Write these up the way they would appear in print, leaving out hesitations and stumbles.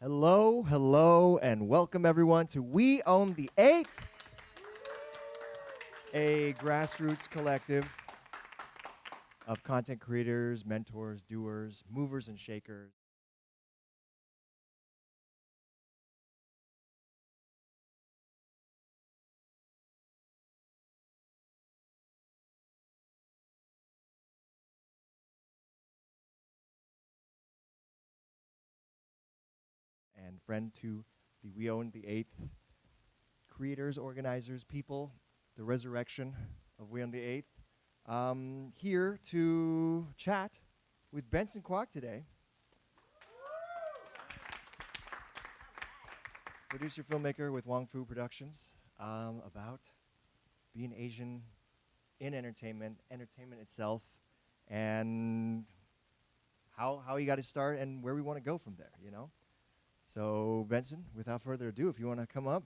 Hello, hello, and welcome everyone to We Own the Eighth, a grassroots collective of content creators, mentors, doers, movers, and shakers. And friend to the We Own the Eighth creators, organizers, people, the resurrection of We Own the Eighth. Here to chat with Benson Quach today. Producer, filmmaker with Wong Productions, about being Asian in entertainment itself, and how he got his start and where we want to go from there, you know? So, Benson, without further ado, if you want to come up.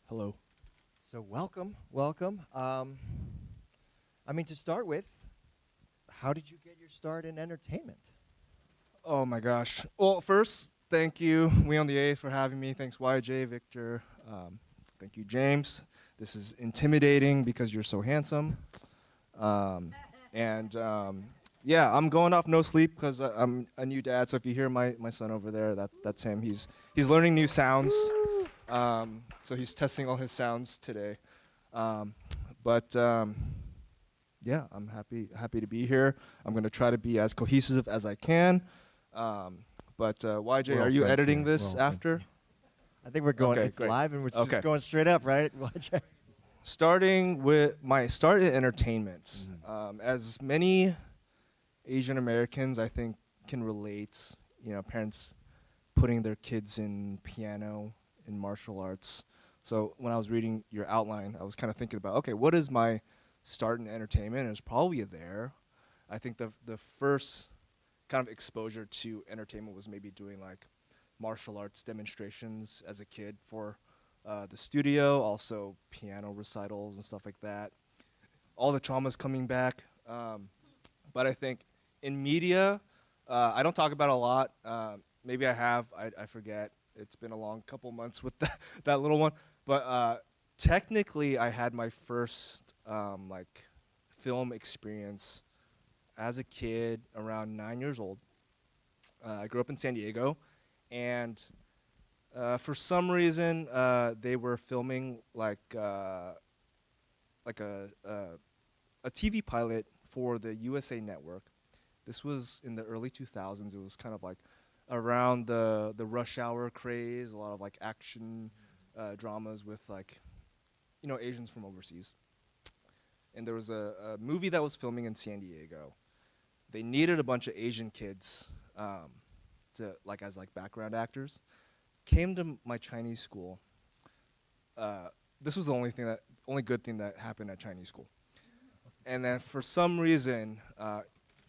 Hello. So, welcome. To start with, how did you get your start in entertainment? Oh my gosh. Well, first, thank you, We on the A, for having me. Thanks, YJ, Victor. Thank you, James. This is intimidating because you're so handsome. And yeah, I'm going off no sleep because I'm a new dad. So if you hear my son over there, that's him. He's learning new sounds. So he's testing all his sounds today. But yeah, I'm happy to be here. I'm gonna try to be as cohesive as I can. But YJ, We're all are you friends editing here. this We're all after? I think we're going, Okay, it's great. live and we're Okay. just going straight up, right? Starting with my start in entertainment. Mhm. As many Asian Americans, I think, can relate. You know, parents putting their kids in piano, in martial arts. So when I was reading your outline, I was kind of thinking about, okay, what is my start in entertainment? And it's probably there. I think the first kind of exposure to entertainment was maybe doing like martial arts demonstrations as a kid for the studio, also piano recitals and stuff like that. All the trauma's coming back. But I think in media, I don't talk about it a lot. Maybe I have. I forget. It's been a long couple months with that little one. But technically, I had my first like film experience as a kid around 9 years old. I grew up in San Diego, and for some reason, they were filming like a TV pilot for the USA Network. This was in the early 2000s. It was kind of like around the rush hour craze, a lot of like action dramas with like, you know, Asians from overseas. And there was a movie that was filming in San Diego. They needed a bunch of Asian kids to like as like background actors. Came to my Chinese school. This was the only good thing that happened at Chinese school. And then for some reason,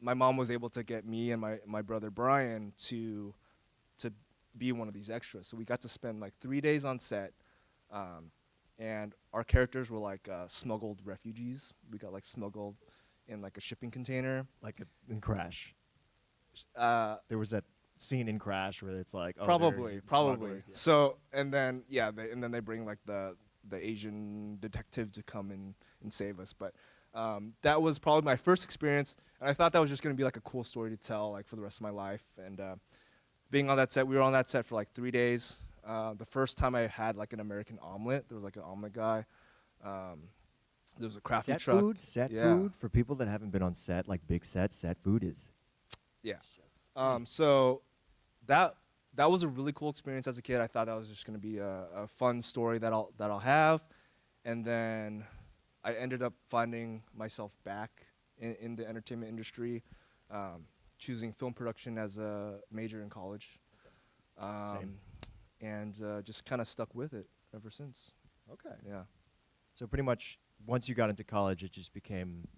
my mom was able to get me and my brother Brian to be one of these extras. So we got to spend like 3 days on set, and our characters were like smuggled refugees. We got like smuggled in like a shipping container. Like in Crash. Uh, There was that scene in Crash where it's like, oh, probably. smuggling. Yeah. So and then yeah, they bring like the Asian detective to come and save us. But that was probably my first experience, and I thought that was just gonna be like a cool story to tell like for the rest of my life. And being on that set, we were on that set for like 3 days. The first time I had like an American omelet, there was like an omelet guy. There was a crafty Set truck. food, Yeah. food for people that haven't been on set, like big sets. Set food is. Yeah. it's just- So that was a really cool experience as a kid. I thought that was just going to be a fun story that I'll have, and then I ended up finding myself back in the entertainment industry, choosing film production as a major in college, Same. and just kind of stuck with it ever since. Okay. Yeah. So pretty much, once you got into college, it just became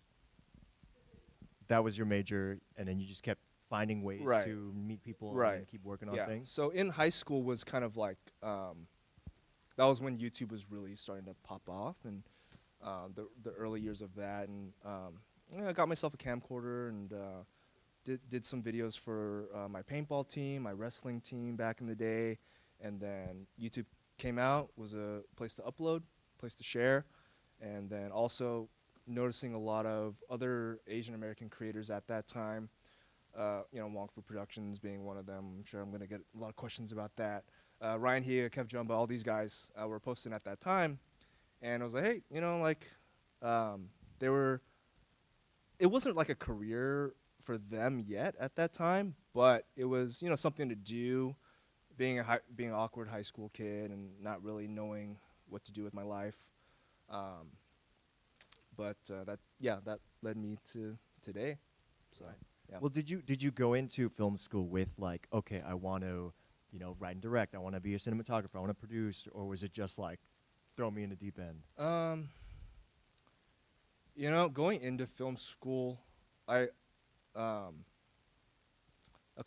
that was your major, and then you just kept finding ways Right. to meet people Right. and keep working Yeah. on things. So in high school was kind of like that was when YouTube was really starting to pop off, and the early years of that, and yeah, I got myself a camcorder and did some videos for my paintball team, my wrestling team back in the day, and then YouTube came out, was a place to upload, place to share, and then also noticing a lot of other Asian American creators at that time. Wong Fu Productions being one of them. I'm sure I'm going to get a lot of questions about that. Ryan Hia, Kev Jumba, all these guys were posting at that time, and I was like, hey, they were. It wasn't like a career for them yet at that time, but it was something to do. Being being an awkward high school kid and not really knowing what to do with my life, but that led me to today. So. Right. Yeah. Well, did you go into film school with like, okay, I want to, write and direct, I want to be a cinematographer, I want to produce, or was it just like, throw me in the deep end? Going into film school, okay,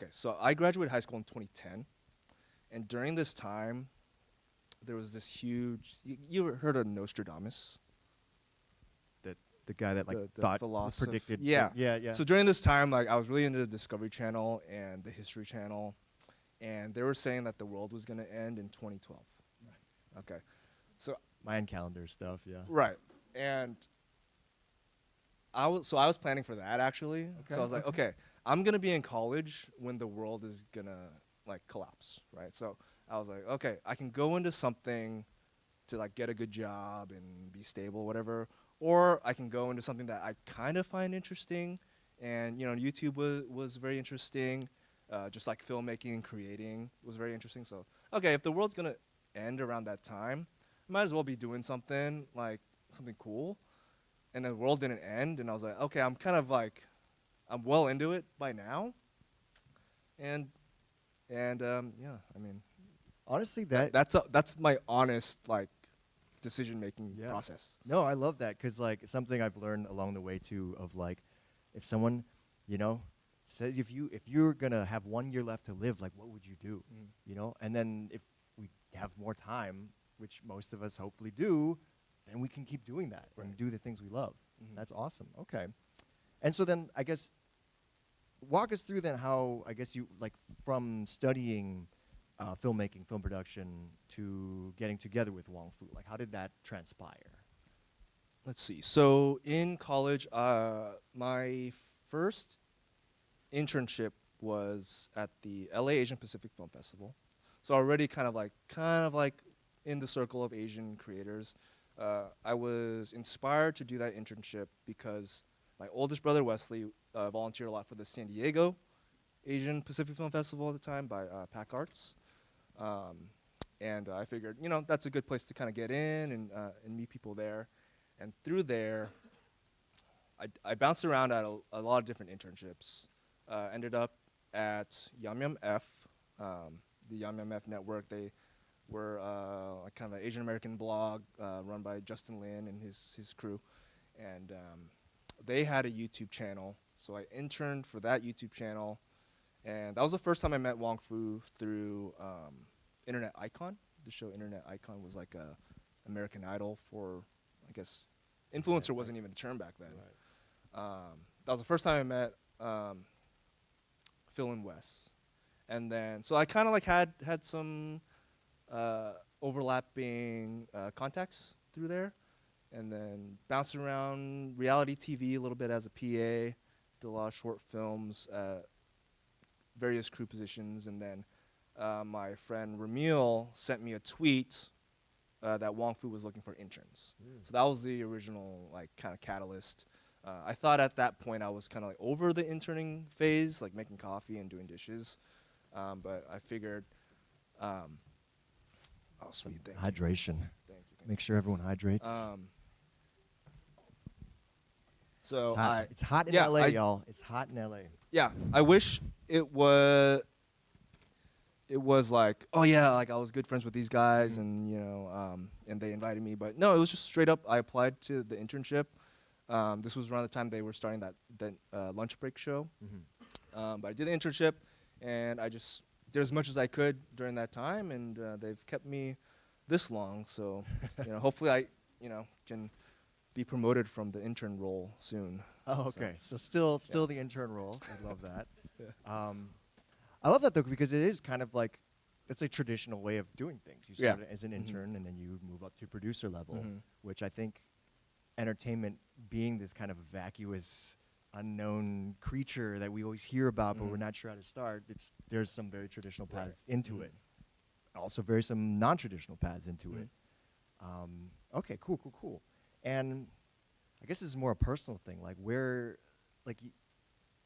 so I graduated high school in 2010, and during this time, there was this huge. You ever heard of Nostradamus? The guy that like The thought philosopher. predicted. Yeah. Yeah. So during this time, like I was really into the Discovery Channel and the History Channel, and they were saying that the world was going to end in 2012. Right. Okay. So Mayan calendar stuff. Yeah. right, and I was planning for that actually. Okay, So I was like, okay, I'm gonna be in college when the world is gonna like collapse, right? So I was like, okay, I can go into something to like get a good job and be stable, whatever, or I can go into something that I kind of find interesting, and YouTube was very interesting, just like filmmaking and creating was very interesting. So okay, if the world's gonna end around that time, I might as well be doing something cool. And the world didn't end, and I was like, okay, I'm well into it by now, and yeah, I mean, Honestly, that's my honest like decision making Yeah. process. No, I love that because like something I've learned along the way too of like, if someone, says if you're gonna have 1 year left to live, like what would you do? And then if we have more time, which most of us hopefully do, then we can keep doing that and Right. do the things we love. Mhm. That's awesome. Okay. And so then I guess walk us through then how I guess you like from studying filmmaking, film production to getting together with Wong Fu. Like how did that transpire? Let's see. So in college, my first internship was at the LA Asian Pacific Film Festival. So already kind of like in the circle of Asian creators. I was inspired to do that internship because my oldest brother Wesley volunteered a lot for the San Diego Asian Pacific Film Festival at the time by PAC Arts, and I figured that's a good place to kind of get in and meet people there, and through there, I bounced around at a lot of different internships. Ended up at Yum Yum F, the Yum Yum F network. They were like kind of an Asian American blog run by Justin Lin and his crew, and they had a YouTube channel. So I interned for that YouTube channel, and that was the first time I met Wong Fu through Internet Icon. The show Internet Icon was like a American Idol for, I guess, influencer wasn't even a term back then. Right. That was the first time I met Phil and Wes, and then so I kind of like had some overlapping contacts through there, and then bounced around reality TV a little bit as a PA, did a lot of short films, various crew positions, and then my friend Ramil sent me a tweet that Wong Fu was looking for interns. So that was the original like kind of catalyst. I thought at that point I was kind of like over the interning phase, like making coffee and doing dishes, but I figured. Oh, sweet. Thank you. Hydration. Thank you. Make sure everyone hydrates. So it's hot in yeah, LA, y'all. It's hot in LA. yeah, I wish it was like, oh yeah, like I was good friends with these guys, and and they invited me, but no, it was just straight up. I applied to the internship. This was around the time they were starting that lunch break show. But I did the internship, and I just did as much as I could during that time, and they've kept me this long. So hopefully I can be promoted from the intern role soon. Oh, So, okay. So still the intern role. I love that. I love that though because it is kind of like it's a traditional way of doing things. You Yeah. start as an intern and then you move up to producer level, Mhm. which I think entertainment being this kind of vacuous, unknown creature that we always hear about, but we're not sure how to start. There's some very traditional Right. paths into it. Also, very some non-traditional paths into it. Okay, cool. And I guess this is more a personal thing. Like, where, like,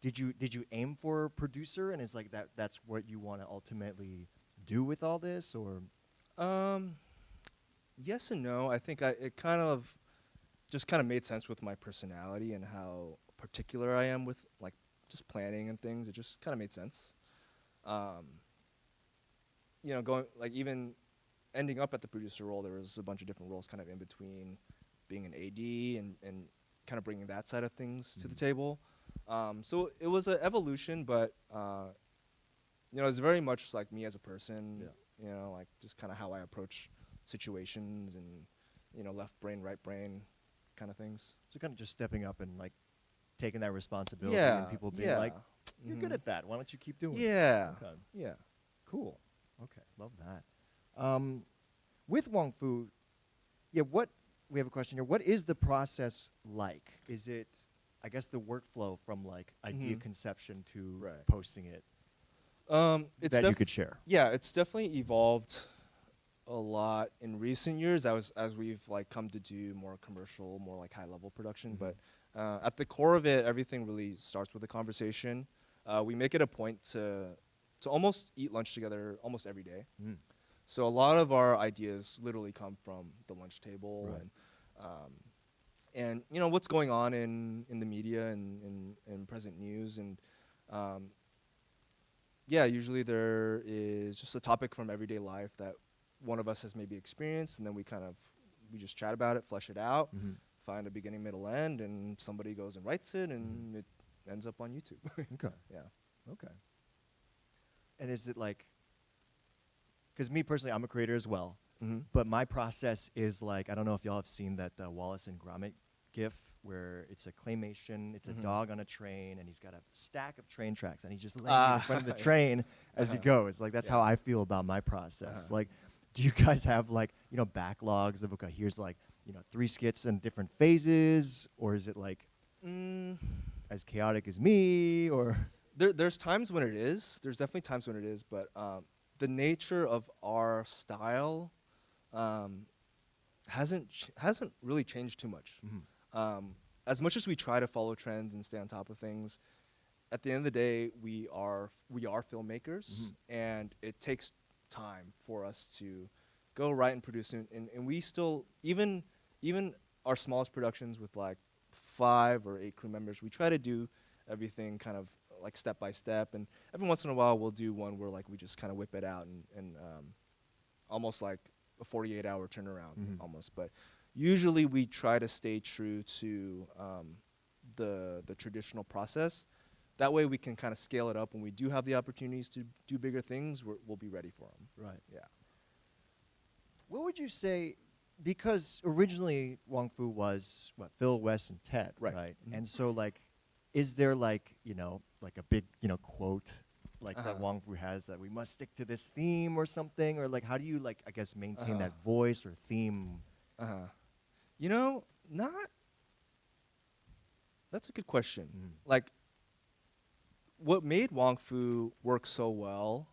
did you aim for a producer, and it's like that's what you want to ultimately do with all this, or? Yes and no. I think it kind of just kind of made sense with my personality and how particular I am with like just planning and things. It just kind of made sense. Going like even ending up at the producer role, there was a bunch of different roles kind of in between being an AD and kind of bringing that side of things to the table. So it was an evolution, but it's very much like me as a person. Like just kind of how I approach situations and left brain, right brain, kind of things. So kind of just stepping up and like taking that responsibility and people being like, you're good at that. Why don't you keep doing it? Yeah. Okay. Yeah. Cool. Okay. Love that. With Wong Fu, we have a question here. What is the process like? Is it, I guess, the workflow from like idea conception to posting it It's that you could share? Yeah, it's definitely evolved a lot in recent years as we've like come to do more commercial, more like high level production. But at the core of it, everything really starts with a conversation. We make it a point to almost eat lunch together almost every day. So a lot of our ideas literally come from the lunch table and what's going on in the media and present news and usually there is just a topic from everyday life that one of us has maybe experienced, and then we just chat about it, flesh it out, find a beginning, middle, end, and somebody goes and writes it, and it ends up on YouTube. Okay. Yeah. Okay. And is it like, because me personally, I'm a creator as well, but my process is like, I don't know if y'all have seen that Wallace and Gromit GIF where it's a claymation, it's a dog on a train, and he's got a stack of train tracks, and he's just laying in front of the train as he goes. Like, that's how I feel about my process. Like, do you guys have like, backlogs of, okay, here's like, 3 skits in different phases, or is it like as chaotic as me, or? There's times when it is. There's definitely times when it is, but the nature of our style hasn't really changed too much. As much as we try to follow trends and stay on top of things, at the end of the day, we are filmmakers, and it takes time for us to go write and produce, and we still even our smallest productions with like 5 or 8 crew members, we try to do everything kind of like step by step, and every once in a while we'll do one where like we just kind of whip it out and almost like a 48-hour turnaround almost, but usually we try to stay true to the traditional process. That way we can kind of scale it up when we do have the opportunities to do bigger things. We'll be ready for them. Right. Yeah. What would you say, because originally Wong Fu was Phil, Wes, and Ted, right? And so like, is there like like a big quote like that Wong Fu has that we must stick to this theme or something, or like how do you like I guess maintain that voice or theme? Not. That's a good question. Like, what made Wong Fu work so well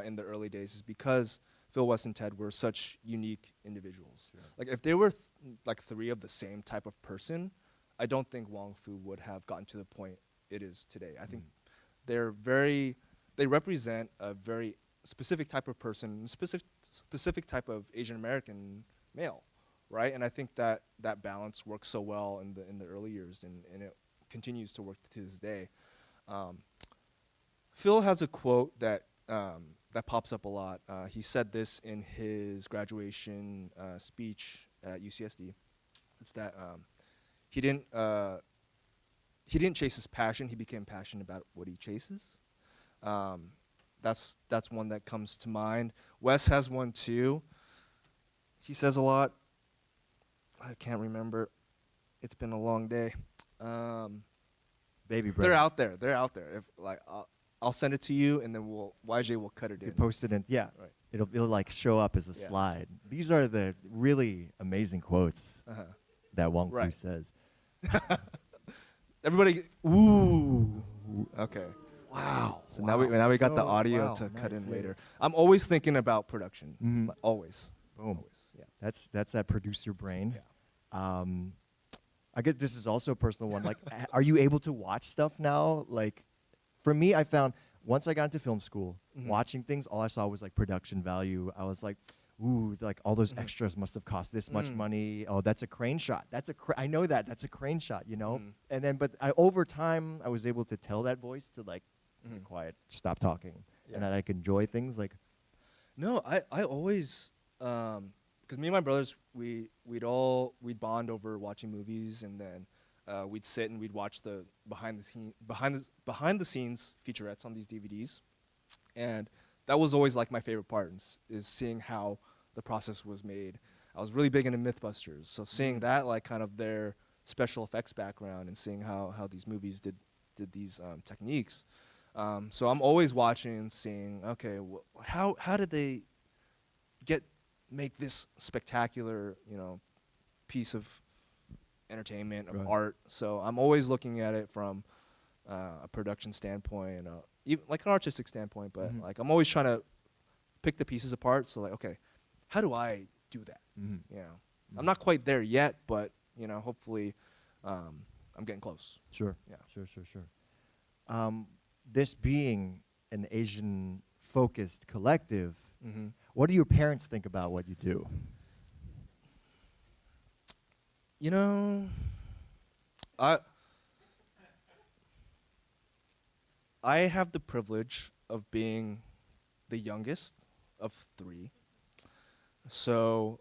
in the early days is because Phil, Wes, and Ted were such unique individuals. Sure. Like, if they were like 3 of the same type of person, I don't think Wong Fu would have gotten to the point it is today. I think they represent a very specific type of person, specific type of Asian American male, right? And I think that balance works so well in the early years, and it continues to work to this day. Phil has a quote that pops up a lot. He said this in his graduation speech at UCSD. It's that he didn't chase his passion. He became passionate about what he chases. That's one that comes to mind. Wes has one too. He says a lot. I can't remember. It's been a long day. Baby They're bread. out there. They're out there. If like I'll send it to you, and then YJ will cut it You in. post it in. Yeah. Right. It'll like show up as a Yeah. slide. These are the really amazing quotes Uh-huh. that Wong Fu Right. says. Everybody, ooh. Okay. Wow. So now we got the So- audio wow, to cut nice, in yeah. later. I'm always thinking about production. Mhm. Like, always. Boom. Always. Yeah. That's that producer brain. Yeah. I guess this is also a personal one. Like, are you able to watch stuff now? Like, for me, I found once I got into film school, Mhm. watching things, all I saw was like production value. I was like, ooh, like all those Mhm. extras must have cost this much Mm. money. Oh, that's a crane shot. I know that. That's a crane shot, you know? Mhm. And then, but over time, I was able to tell that voice to like, be Mhm. quiet, stop talking. Yeah. And that I could enjoy things like, No, I always, because me and my brothers, we'd bond over watching movies, and then we'd sit and we'd watch the behind the scenes featurettes on these DVDs, and that was always like my favorite part is seeing how the process was made. I was really big into MythBusters, so seeing that, like kind of their special effects background and seeing how these movies did these techniques. So I'm always watching and seeing, okay, how did they make this spectacular, piece of entertainment, of Right. art. So I'm always looking at it from a production standpoint, even like an artistic standpoint, but Mhm. like I'm always trying to pick the pieces apart. So like, okay, how do I do that? mhm. I'm not quite there yet, but hopefully I'm getting close. Sure. Yeah. Sure. This being an Asian-focused collective, Mm-hmm. what do your parents think about what you do? I I have the privilege of being the youngest of 3. So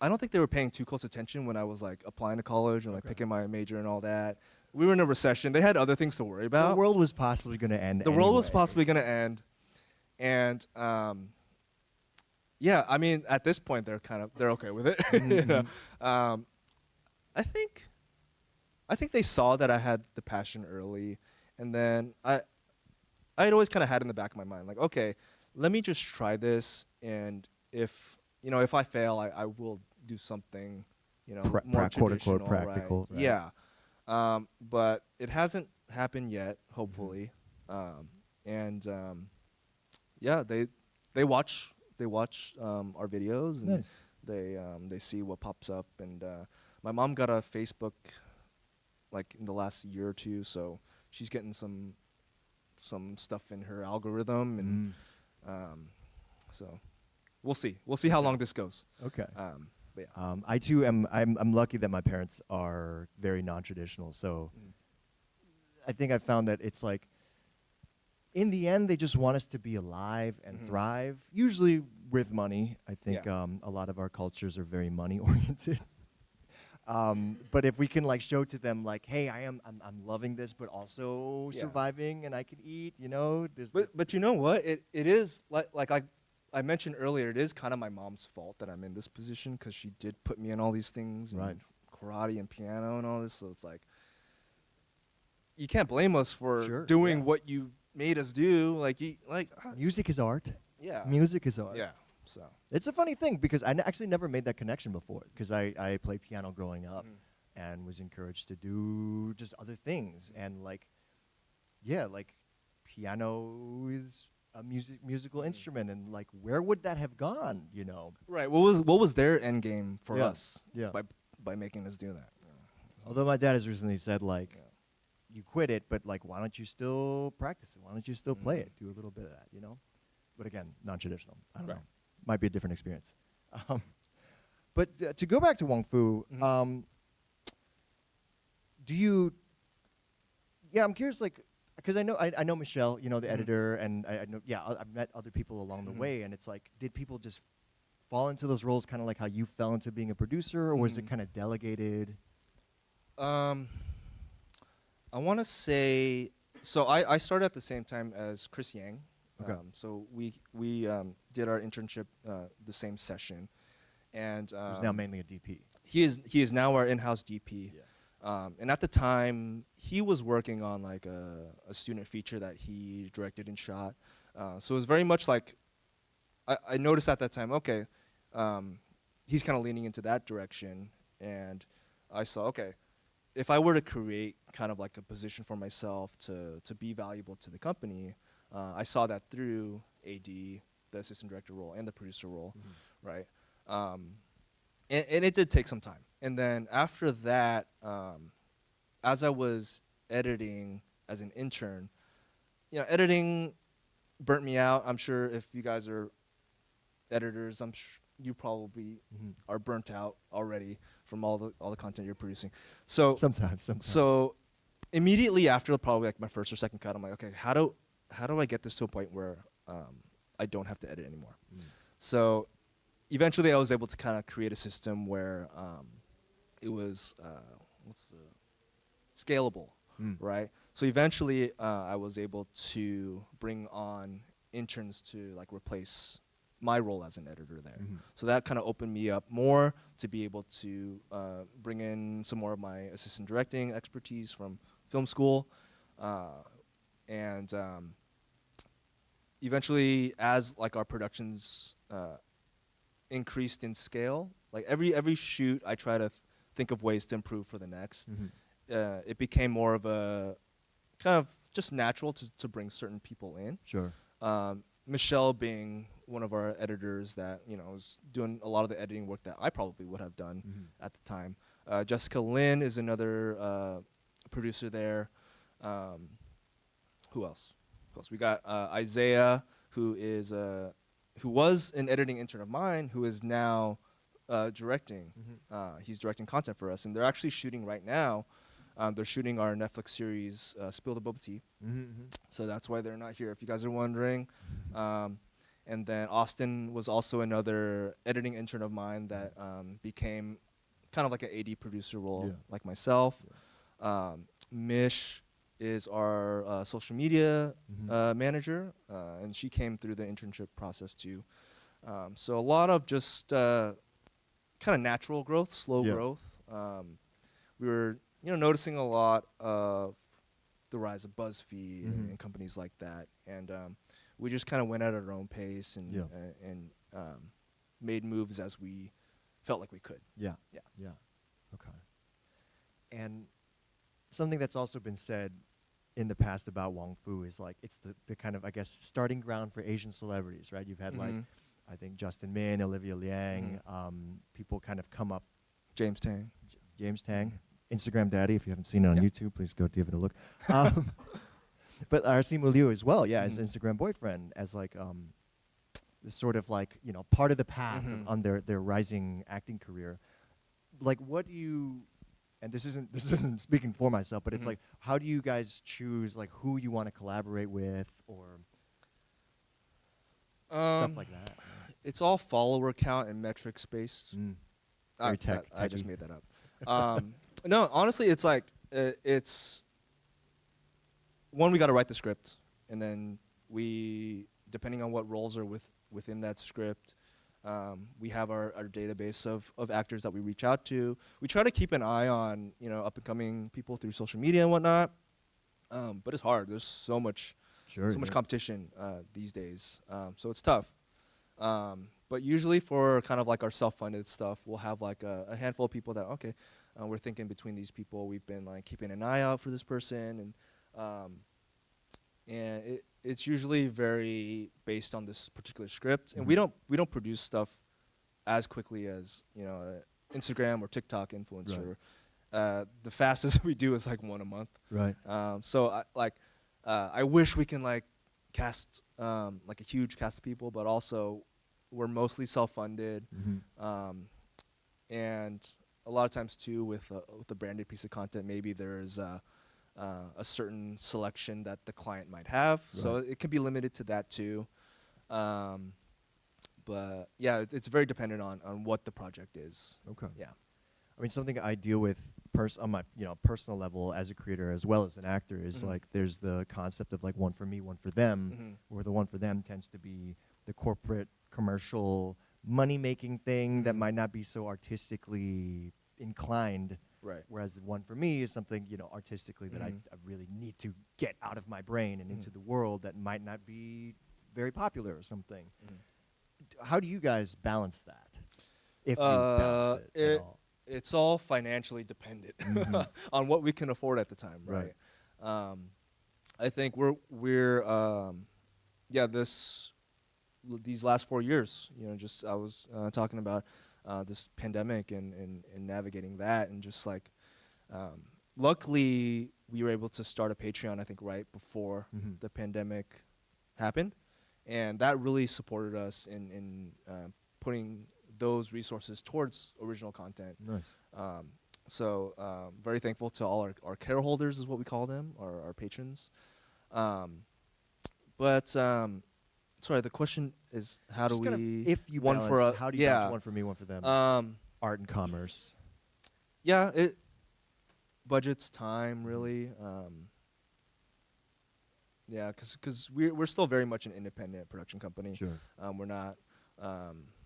I don't think they were paying too close attention when I was like applying to college and like Okay. picking my major and all that. We were in a recession. They had other things to worry about. The world was possibly going to end. The world was anyway. possibly going to end, and yeah, I mean, at this point, they're okay with it. You know? I think they saw that I had the passion early, and then I'd always kind of had in the back of my mind, like, okay, let me just try this, and if I fail, I will do something, more quote unquote traditional, practical. right? Yeah. But it hasn't happened yet, hopefully. Yeah, they watch our videos, and Nice. they see what pops up. And my mom got a Facebook like in the last year or two, so she's getting some stuff in her algorithm, and so we'll see how long this goes. Okay. But yeah. I too I'm lucky that my parents are very non-traditional. So I think I found that it's like, in the end, they just want us to be alive and Mhm. thrive. Usually with money. I think Yeah. a lot of our cultures are very money oriented. But if we can like show to them like, hey, I'm loving this, but also Yeah. surviving, and I can eat. There's But you know what? It is like I mentioned earlier. It is kind of my mom's fault that I'm in this position, because she did put me in all these things, Right. and karate and piano and all this. So it's like, you can't blame us for Sure, doing yeah. what you made us do. music is art. Yeah. Music is art. Yeah. So. It's a funny thing because I actually never made that connection before, because I played piano growing up and was encouraged to do just other things, and like piano is a musical instrument, and like where would that have gone, Right. What was their end game for Yeah. us? Yeah. By making us do that. Although my dad has recently said like, Yeah. you quit it, but like why don't you still practice it? Why don't you still play Mhm. it? Do a little bit of that, But again, non-traditional. I don't Right. know. Might be a different experience. But to go back to Wong Fu, Mhm. do you? Yeah, I'm curious, like, because I know Michelle, the Mhm. editor, and I know, I've met other people along the Mhm. way, and it's like, did people just fall into those roles, kind of like how you fell into being a producer, or was it Mhm. kind of delegated? I want to say, so I started at the same time as Chris Yang. Okay. So we did our internship the same session, and Who's now mainly a DP. he is now our in-house DP. And at the time, he was working on like a student feature that he directed and shot. So it was very much like, I noticed at that time, okay, he's kind of leaning into that direction. And I saw, okay, if I were to create kind of like a position for myself to be valuable to the company, I saw that through AD, the assistant director role, and the producer role, right? And it did take some time. And then after that, as I was editing as an intern, editing burnt me out. I'm sure if you guys are editors, you probably are burnt out already from all the content you're producing. So Sometimes. So immediately after probably like my first or second cut, I'm like, okay, how do I get this to a point where I don't have to edit anymore? So eventually I was able to kind of create a system where it was scalable, right? So eventually I was able to bring on interns to like replace my role as an editor there. So that kind of opened me up more to be able to bring in some more of my assistant directing expertise from film school. And eventually, as like our productions increased in scale, like every shoot, I try to think of ways to improve for the next. It became more of a kind of just natural to bring certain people in. Sure. Michelle being one of our editors that was doing a lot of the editing work that I probably would have done at the time. Jessica Lynn is another producer there. Who else? We got Isaiah, who was an editing intern of mine, who is now directing. He's directing content for us, and they're actually shooting right now. They're shooting our Netflix series, Spill the Boba Tea. So that's why they're not here, if you guys are wondering. And then Austin was also another editing intern of mine that became kind of like an AD producer role, like myself. Mish is our social media manager, and she came through the internship process too. So a lot of just kind of natural growth, slow growth. We were noticing a lot of the rise of BuzzFeed and companies like that, and we just kind of went at our own pace and made moves as we felt like we could. Yeah. Okay. And something that's also been said in the past about Wong Fu is like it's the kind of, I guess, starting ground for Asian celebrities, right? You've had like I think Justin Min, Olivia Liang, people kind of come up. James Tang. James Tang, Instagram Daddy. If you haven't seen it on YouTube, please go give it a look. But Arsimu Liu as well, as Instagram boyfriend, as like this sort of like part of the path on their rising acting career. Like, what do you? And this isn't speaking for myself, but it's like, how do you guys choose like who you want to collaborate with or stuff like that? It's all follower count and metrics based. Very I just made that up. No, honestly, it's like it's one, we got to write the script, and then we, depending on what roles are within that script, we have our database of actors that we reach out to. We try to keep an eye on up and coming people through social media and whatnot, but it's hard. There's so much competition these days, so it's tough. But usually for kind of like our self-funded stuff, we'll have like a handful of people that we're thinking between these people. We've been like keeping an eye out for this person, and it's usually very based on this particular script. And we don't produce stuff as quickly as Instagram or TikTok influencer. Right. The fastest we do is like one a month. Right. So I wish we can like cast like a huge cast of people, but also we're mostly self-funded, and a lot of times too with a branded piece of content, maybe there's a certain selection that the client might have, so it can be limited to that too. But yeah, it's very dependent on what the project is. Okay. Yeah. I mean, something I deal with on my personal level as a creator as well as an actor is like there's the concept of like one for me, one for them, where the one for them tends to be the corporate commercial money-making thing that might not be so artistically inclined. Right. Whereas one for me is something, you know, artistically that I really need to get out of my brain and into the world that might not be very popular or something. How do you guys balance that? If you balance it at all. It's all financially dependent on what we can afford at the time, right? I think these last 4 years, you know, just I was talking about this pandemic and navigating that, and just like luckily we were able to start a Patreon, I think, right before the pandemic happened, and that really supported us in putting those resources towards original content. Nice. So very thankful to all our care holders, is what we call them, our patrons. Sorry, the question is, how do we? If you one balance, for us? how do you balance one for me, one for them? Art and commerce. Yeah, budgets, time, really. Yeah, because we're still very much an independent production company. Sure. We're not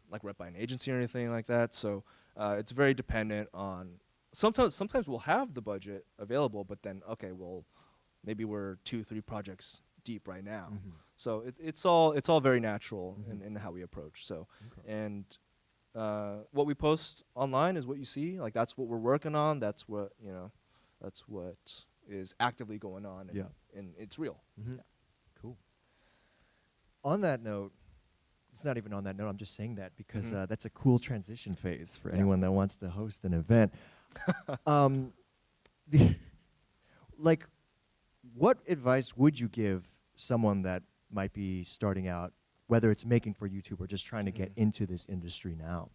like rep by an agency or anything like that. So it's very dependent on. Sometimes we'll have the budget available, but then maybe we're 2-3 projects deep right now. So it's all very natural in how we approach. So and what we post online is what you see. Like, that's what we're working on. That's what is actively going on. And it's real. Yeah. Cool. On that note, it's not even on that note. I'm just saying that because that's a cool transition phase for anyone that wants to host an event. Like, what advice would you give someone that might be starting out, whether it's making for YouTube or just trying to get into this industry now?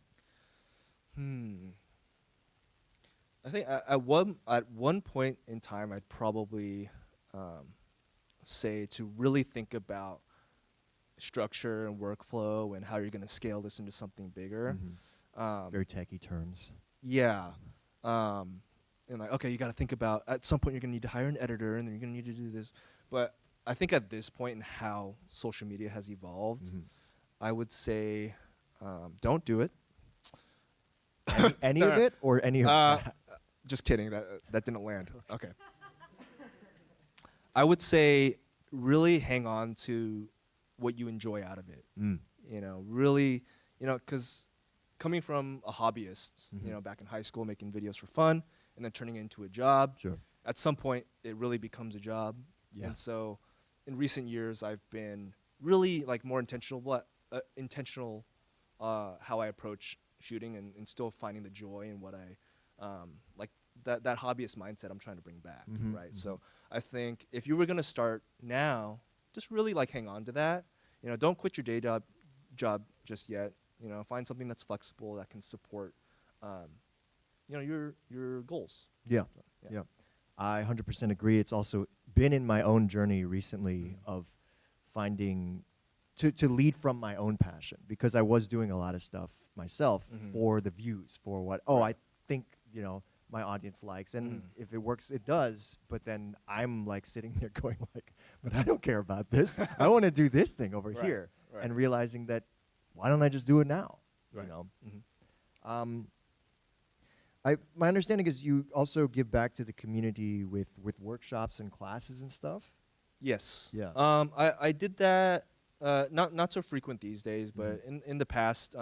I think at one point in time, I'd probably say to really think about structure and workflow and how you're going to scale this into something bigger. Very techie terms. Yeah. And like, okay, you got to think about, at some point you're going to need to hire an editor, and then you're going to need to do this. But I think at this point in how social media has evolved, I would say don't do it. Any of it or any of it? Just kidding. That didn't land. Okay. I would say really hang on to what you enjoy out of it. You know, really, you know, because coming from a hobbyist, you know, back in high school, making videos for fun, and then turning it into a job. Sure. At some point, it really becomes a job. Yeah. And so, in recent years, I've been really like more intentional how I approach shooting, and still finding the joy in what I like, that hobbyist mindset I'm trying to bring back, right? So I think if you were gonna start now, just really like hang on to that. You know, don't quit your day job just yet. You know, find something that's flexible that can support, you know, your goals. Yeah. I 100% agree. It's also been in my own journey recently of finding to lead from my own passion, because I was doing a lot of stuff myself for the views, for what I think, you know, my audience likes, and if it works, it does. But then I'm like sitting there going like, but I don't care about this. I want to do this thing over here, and realizing that why don't I just do it now? You know. My understanding is you also give back to the community with workshops and classes and stuff. Yes. Yeah. I did that. Not so frequent these days, but in the past,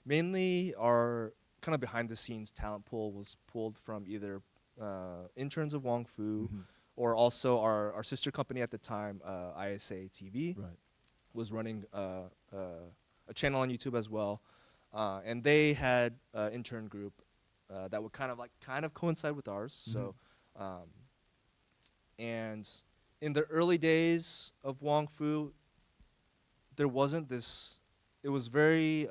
mainly our kind of behind the scenes talent pool was pulled from either interns of Wong Fu, or also our sister company at the time, ISA TV, was running a channel on YouTube as well, and they had an intern group that would kind of coincide with ours. So, and in the early days of Wong Fu, there wasn't this. It was very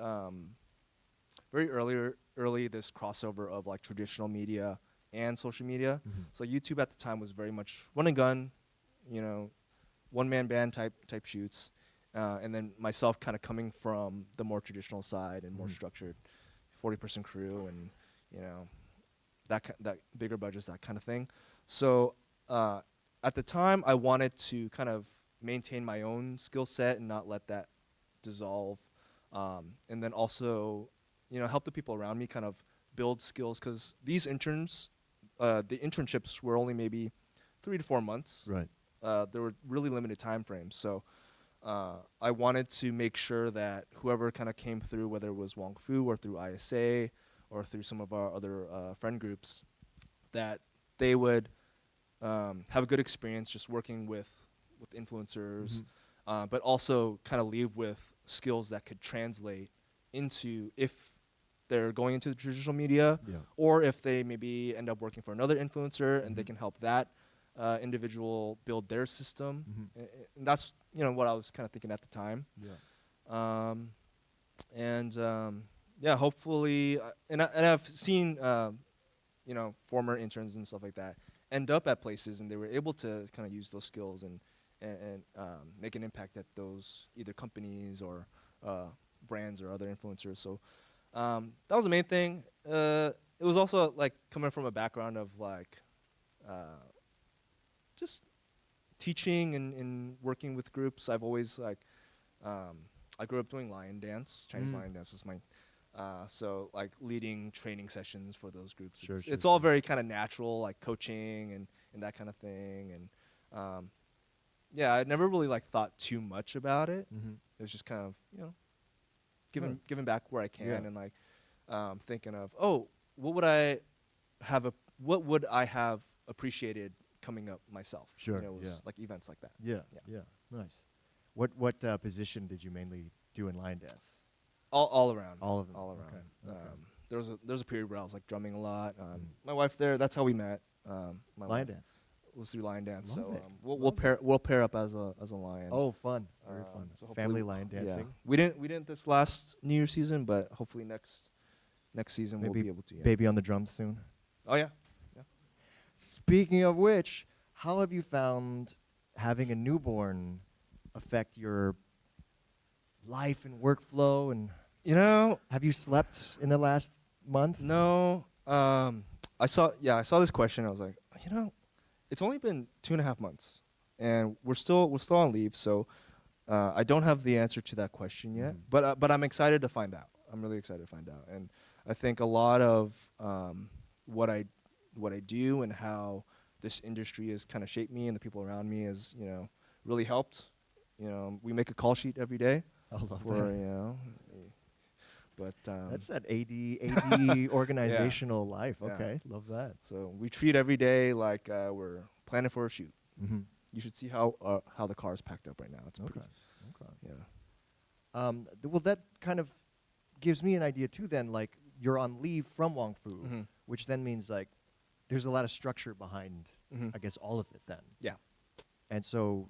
early this crossover of like traditional media and social media. So YouTube at the time was very much run and gun, you know, one-man band type shoots, and then myself kind of coming from the more traditional side and more structured, 40-person crew, and you know, that bigger budgets, that kind of thing. So at the time, I wanted to kind of maintain my own skill set and not let that dissolve and then also, help the people around me kind of build skills, because these interns, the internships were only maybe 3 to 4 months. Right. There were really limited time frames, so I wanted to make sure that whoever kind of came through, whether it was Wong Fu or through ISA or through some of our other friend groups, that they would have a good experience just working with influencers, but also kind of leave with skills that could translate into, if they're going into the traditional media, or if they maybe end up working for another influencer and they can help that individual build their system. And that's what I was kind of thinking at the time. Hopefully, and I've seen former interns and stuff like that end up at places, and they were able to kind of use those skills and make an impact at those either companies or brands or other influencers. So that was the main thing. It was also like coming from a background of like just teaching and working with groups. I've always like I grew up doing lion dance. Chinese lion dance is my so like leading training sessions for those groups. It's all very kind of natural, like coaching and that kind of thing. And I never really like thought too much about it. It was just kind of giving back where I can, and like thinking of, what would I have appreciated coming up myself? It was like events like that. Nice. What position did you mainly do in line dance? All around. All of them. All around. Okay. There was a period where I was like drumming a lot. My wife there, that's how we met. Line dance. It was through line dance. Love So it. we'll pair up as a lion. Oh, fun. Very fun. So Family line dancing. We didn't this last New Year's season, but hopefully next season we'll be able to. Yeah. Baby on the drums soon. Oh yeah. Speaking of which, how have you found having a newborn affect your life and workflow? And have you slept in the last month? No. I saw this question. I was like, it's only been 2.5 months, and we're still on leave. So I don't have the answer to that question yet. But I'm excited to find out. I'm really excited to find out. And I think a lot of what I do and how this industry has kind of shaped me and the people around me has really helped. We make a call sheet every day. I love that. But that's that AD organizational life. Okay, love that. So we treat every day like we're planning for a shoot. You should see how the car is packed up right now. It's pretty. Okay. Yeah. Well, that kind of gives me an idea too. Then, like, you're on leave from Wong Fu, which then means like there's a lot of structure behind, I guess, all of it. Then. Yeah. And so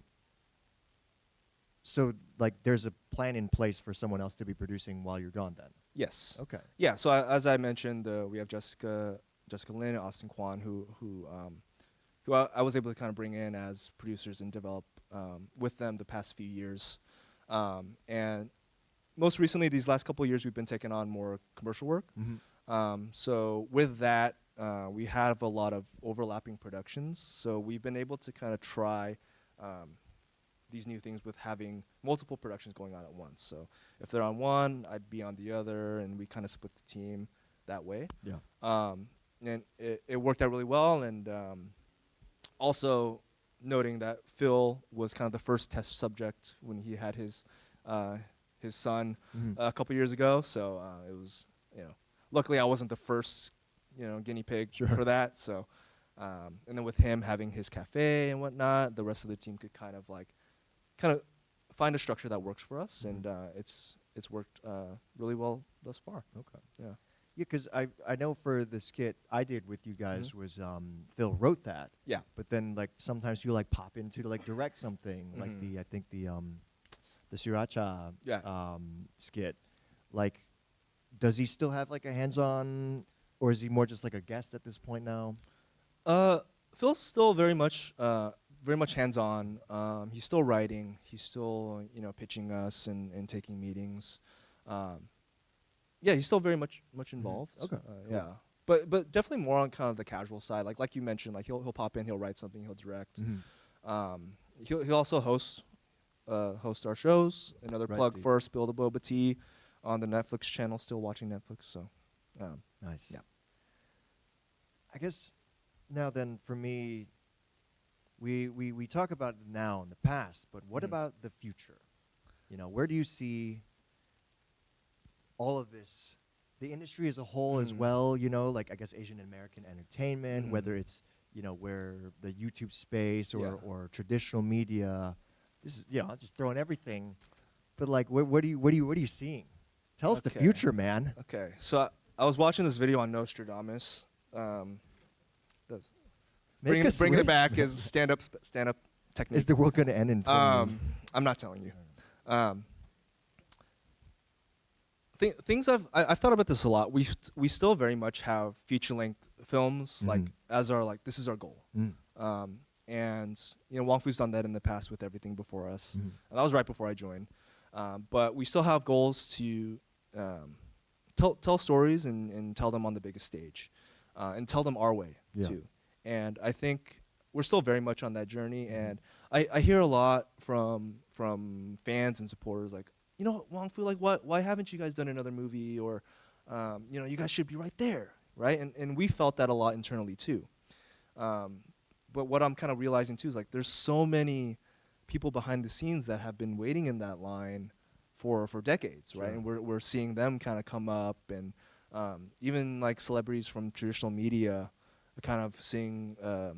like there's a plan in place for someone else to be producing while you're gone then? Yes. Okay. Yeah, so as I mentioned, we have Jessica Lin and Austin Kwan who I was able to kind of bring in as producers and develop with them the past few years. And most recently, these last couple of years, we've been taking on more commercial work. So with that, we have a lot of overlapping productions. So we've been able to kind of try these new things with having multiple productions going on at once. So if they're on one, I'd be on the other, and we kind of split the team that way. Yeah. And it worked out really well. And also noting that Phil was kind of the first test subject when he had his son a couple years ago. So it was, luckily I wasn't the first, guinea pig for that. So, and then with him having his cafe and whatnot, the rest of the team could kind of find a structure that works for us, and it's worked really well thus far. Okay. Yeah. Yeah, because I know for the skit I did with you guys was Phil wrote that. Yeah. But then like sometimes you like pop into to like direct something like I think the Sriracha skit. Like, does he still have like a hands-on, or is he more just like a guest at this point now? Phil's still very much hands-on. He's still writing. He's still pitching us and taking meetings. He's still very much involved. Okay. Cool. Yeah, but definitely more on kind of the casual side. Like you mentioned, like he'll pop in, he'll write something, he'll direct. He'll also host our shows. Another plug for Spill the Boba Tea. on the Netflix channel. Still watching Netflix. So, Nice. Yeah. I guess now then for me, we talk about now and the past, but what Mhm. about the future? You know, where do you see all of this, the industry as a whole as Mm. well, you know, like I guess Asian American entertainment, Mhm. whether it's, you know, where the YouTube space Yeah. or traditional media. This is, you know, just throwing everything. But like what are you seeing? Tell us the Okay. future, man. Okay, so I was watching this video on Nostradamus. The- Make us bringing it rich, back man. is stand up technique. Is the world going to end in 20 years? I'm not telling you. Things I've thought about this a lot. We still very much have feature length films like Mhm. as our like this is our goal. Mm. And you know Wong Fu's done that in the past with everything before us. Mhm. And that was right before I joined. But we still have goals to tell stories and tell them on the biggest stage, and tell them our way Yeah. too. And I think we're still very much on that journey. Mhm. And I hear a lot from fans and supporters like, you know, Wong Fu, like why haven't you guys done another movie? Or you know, you guys should be right there, right? And we felt that a lot internally too. But what I'm kind of realizing too is like there's so many people behind the scenes that have been waiting in that line for decades, right? Sure. And we're seeing them kind of come up, and even like celebrities from traditional media are kind of seeing a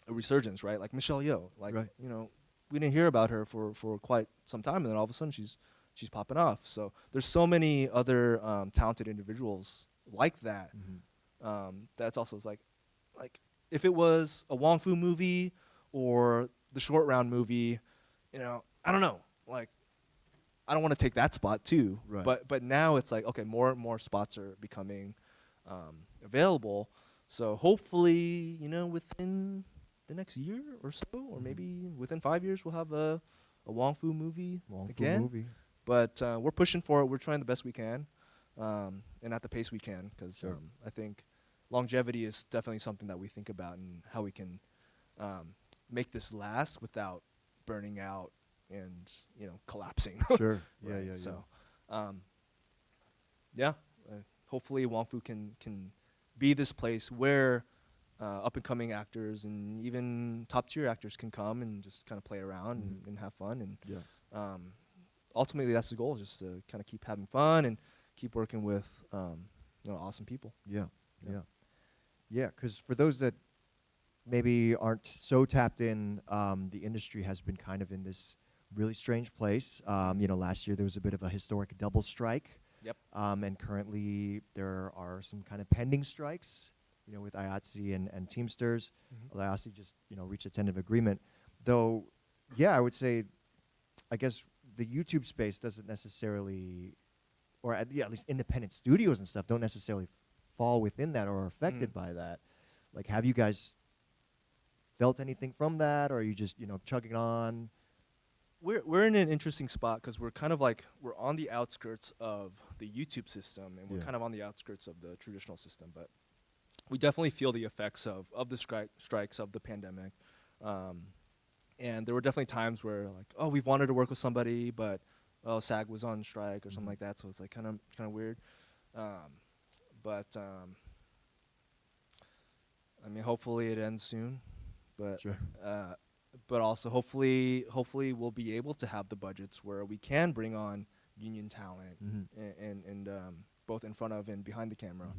resurgence, right? Like Michelle Yeoh, like Right. you know, we didn't hear about her for quite some time, and then all of a sudden she's popping off. So there's so many other talented individuals like that. That's also like if it was a Wong Fu movie or the Short Round movie, you know, I don't know. Like, I don't want to take that spot too. Right. But now it's like, okay, more and more spots are becoming available. So hopefully, you know, within the next year or so, or Mhm. maybe within 5 years, we'll have a Wong Fu movie Wong Fu again. movie. But we're pushing for it. We're trying the best we can, and at the pace we can, because Sure. I think longevity is definitely something that we think about, and how we can make this last without burning out and you know collapsing. Sure. Yeah, Right, yeah, yeah. So, yeah, hopefully Wong Fu can be this place where up and coming actors and even top tier actors can come and just kind of play around Mhm. and have fun. And Yeah. ultimately, that's the goal, just to kind of keep having fun and keep working with you know awesome people. Yeah. Yeah. Yeah. Yeah, because for those that maybe aren't so tapped in, the industry has been kind of in this really strange place. You know, last year there was a bit of a historic double strike. Yep. And currently there are some kind of pending strikes, you know, with IATSE and Teamsters. Mhm. IATSE just, you know, reached a tentative agreement. Though, yeah, I would say, I guess the YouTube space doesn't necessarily, or at least independent studios and stuff don't necessarily fall within that or are affected by that. Like, have you guys felt anything from that, or are you just, you know, chugging on? We're in an interesting spot because we're kind of like we're on the outskirts of the YouTube system, and we're Yeah. kind of on the outskirts of the traditional system. But we definitely feel the effects of the strikes of the pandemic. And there were definitely times where like, oh, we've wanted to work with somebody, but oh, SAG was on strike or something like that, so it's like kind of weird. But I mean, hopefully it ends soon. But Sure. but also hopefully we'll be able to have the budgets where we can bring on union talent and both in front of and behind the camera,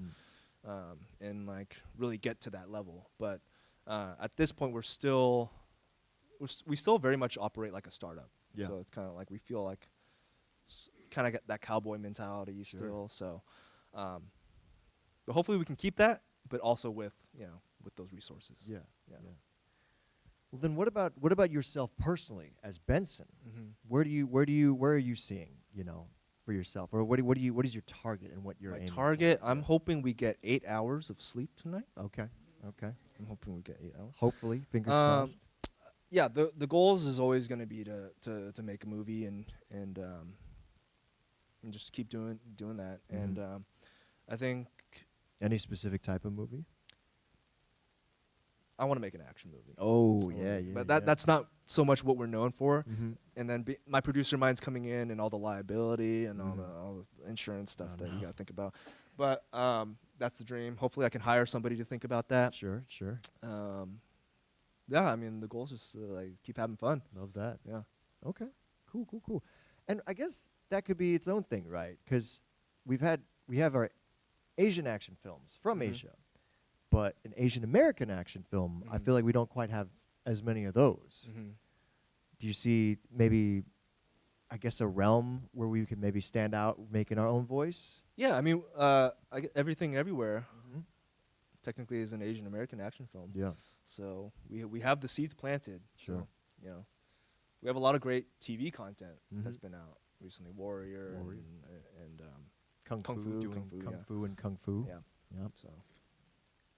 and like really get to that level. But at this point, we still very much operate like a startup. Yeah. So it's kind of like we feel like kind of get that cowboy mentality Sure. still. So, but hopefully we can keep that, but also with with those resources. Yeah. Yeah. Yeah. Well, then what about yourself personally as Benson? Mm-hmm. Where are you seeing, you know, for yourself, or what is your target and what you're My aiming target, for? I'm hoping we get 8 hours of sleep tonight. Okay. Okay. I'm hoping we get 8 hours. Hopefully, fingers Um, crossed. Yeah, the goals is always going to be to make a movie and just keep doing that. Mhm. And I think Any specific type of movie? I want to make an action movie. Oh, So, yeah, yeah. But yeah. that's not so much what we're known for. Mm-hmm. And then my producer mind's coming in and all the liability and all Mhm. the insurance stuff Oh, that you no. got to think about. But that's the dream. Hopefully, I can hire somebody to think about that. Sure, sure. Yeah, I mean, the goal is just to like keep having fun. Love that. Yeah. Okay. Cool, cool, cool. And I guess that could be its own thing, right? Because we have our Asian action films from Mhm. Asia, but an Asian American action film, I Mhm. feel like we don't quite have as many of those. Mm-hmm. Do you see maybe, I guess, a realm where we could maybe stand out making our own voice? Yeah, I mean, Everything Everywhere technically is an Asian American action film. Yeah. So we have the seeds planted. Sure. So, you know, we have a lot of great TV content that's Mhm. been out recently. Warrior, Warrior. and Kung Kung Fu, Fu, doing Kung Fu, Kung yeah. Fu and Kung Fu. yeah. Yep. So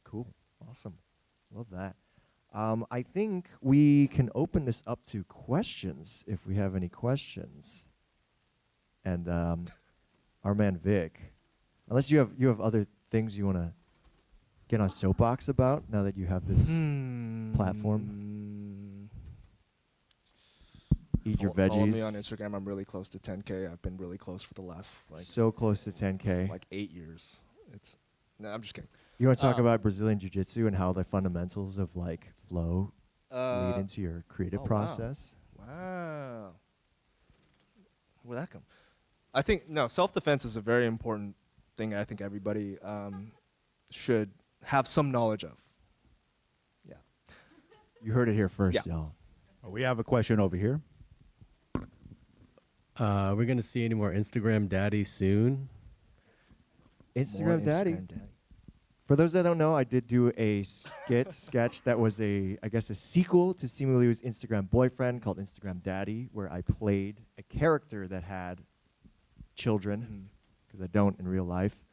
Cool. Awesome. Love that. I think we can open this up to questions if we have any questions. And our man Vic, unless you have other things you want to get on soapbox about now that you have this platform. Eat your veggies. Follow me on Instagram. I'm really close to 10K. I've been really close for the last So close to 10K. like 8 years. No, I'm just kidding. You want to talk about Brazilian Jiu-Jitsu and how the fundamentals of like flow lead into your creative oh, wow. process? Wow. Where'd that come? I think self-defense is a very important thing. I think everybody should have some knowledge of. Yeah. You heard it here first, Yeah. y'all. We have a question over here. We're going to see any more Instagram daddy soon. Instagram Daddy. Instagram Daddy. For those that don't know, I did do a sketch that was a sequel to Simu Liu's Instagram Boyfriend called Instagram Daddy, where I played a character that had children, because I don't in real life.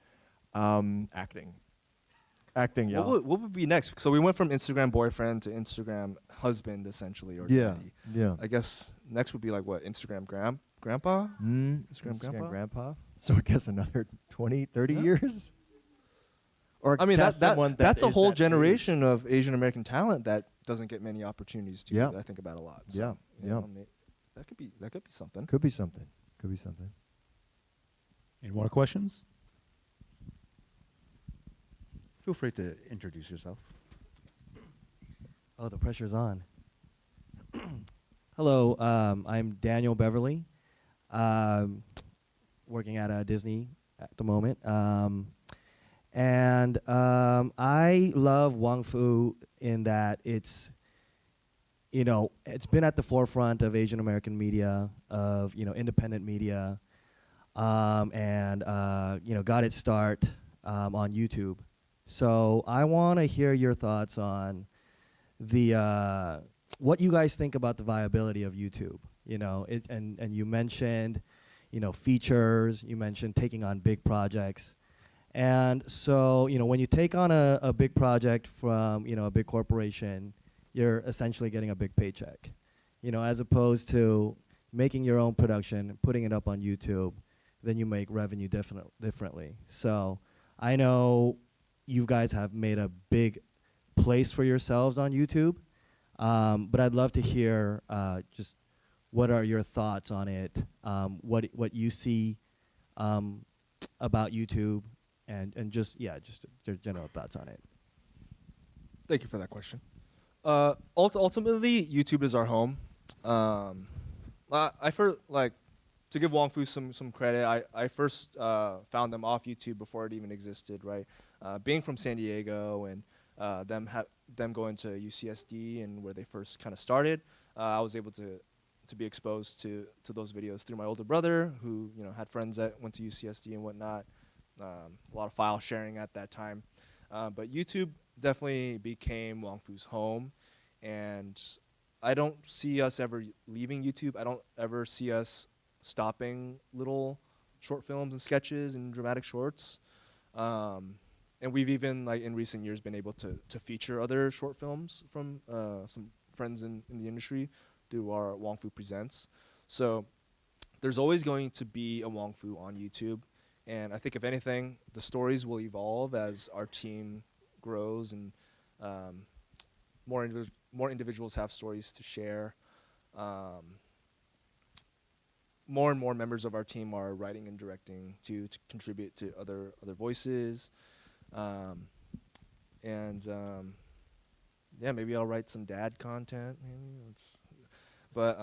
Acting, y'all. What would be next? So we went from Instagram Boyfriend to Instagram Husband, essentially, or Daddy. Yeah. I guess next would be like what? Instagram Grandpa? Instagram Grandpa. So I guess another 20, 30 Yeah. years? Or I mean, cast someone that's a is whole that generation of Asian American talent that doesn't get many opportunities to. Yeah. I think about a lot. Yeah, So, you yeah. know, that could be something. Age. Could be something. Could be something. Any more questions? Feel free to introduce yourself. Oh, the pressure's on. Hello, I'm Daniel Beverly, working at Disney at the moment. And I love Wong Fu in that it's been at the forefront of Asian American media, of independent media, and got its start on YouTube. So I want to hear your thoughts on the what you guys think about the viability of YouTube. And you mentioned features. You mentioned taking on big projects. And so, when you take on a big project from, a big corporation, you're essentially getting a big paycheck, as opposed to making your own production, putting it up on YouTube, then you make revenue differently. So I know you guys have made a big place for yourselves on YouTube, but I'd love to hear just what are your thoughts on it, what you see about YouTube, and just your general thoughts on it. Thank you for that question. Ultimately, YouTube is our home. I first to give Wong Fu some credit. I first found them off YouTube before it even existed. Right, being from San Diego and them going to UCSD and where they first kind of started, I was able to be exposed to those videos through my older brother, who had friends that went to UCSD and whatnot. A lot of file sharing at that time, but YouTube definitely became Wong Fu's home, and I don't see us ever leaving YouTube. I don't ever see us stopping little short films and sketches and dramatic shorts, and we've even in recent years been able to feature other short films from some friends in the industry through our Wong Fu Presents. So there's always going to be a Wong Fu on YouTube. And I think, if anything, the stories will evolve as our team grows and more individuals have stories to share. More and more members of our team are writing and directing to contribute to other voices, and yeah, maybe I'll write some dad content. But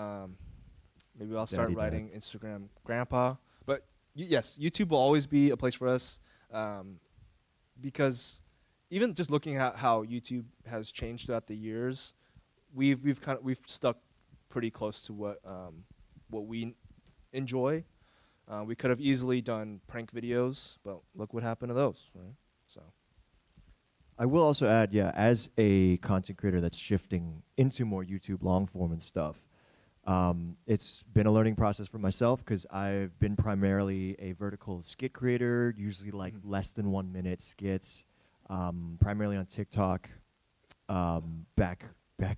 maybe I'll start Daddy dad. writing Instagram grandpa. But yes, YouTube will always be a place for us, because even just looking at how YouTube has changed throughout the years, we've stuck pretty close to what we enjoy. We could have easily done prank videos, but look what happened to those, right? So I will also add, yeah, as a content creator that's shifting into more YouTube long form and stuff, it's been a learning process for myself because I've been primarily a vertical skit creator, usually like less than 1 minute skits, primarily on TikTok, back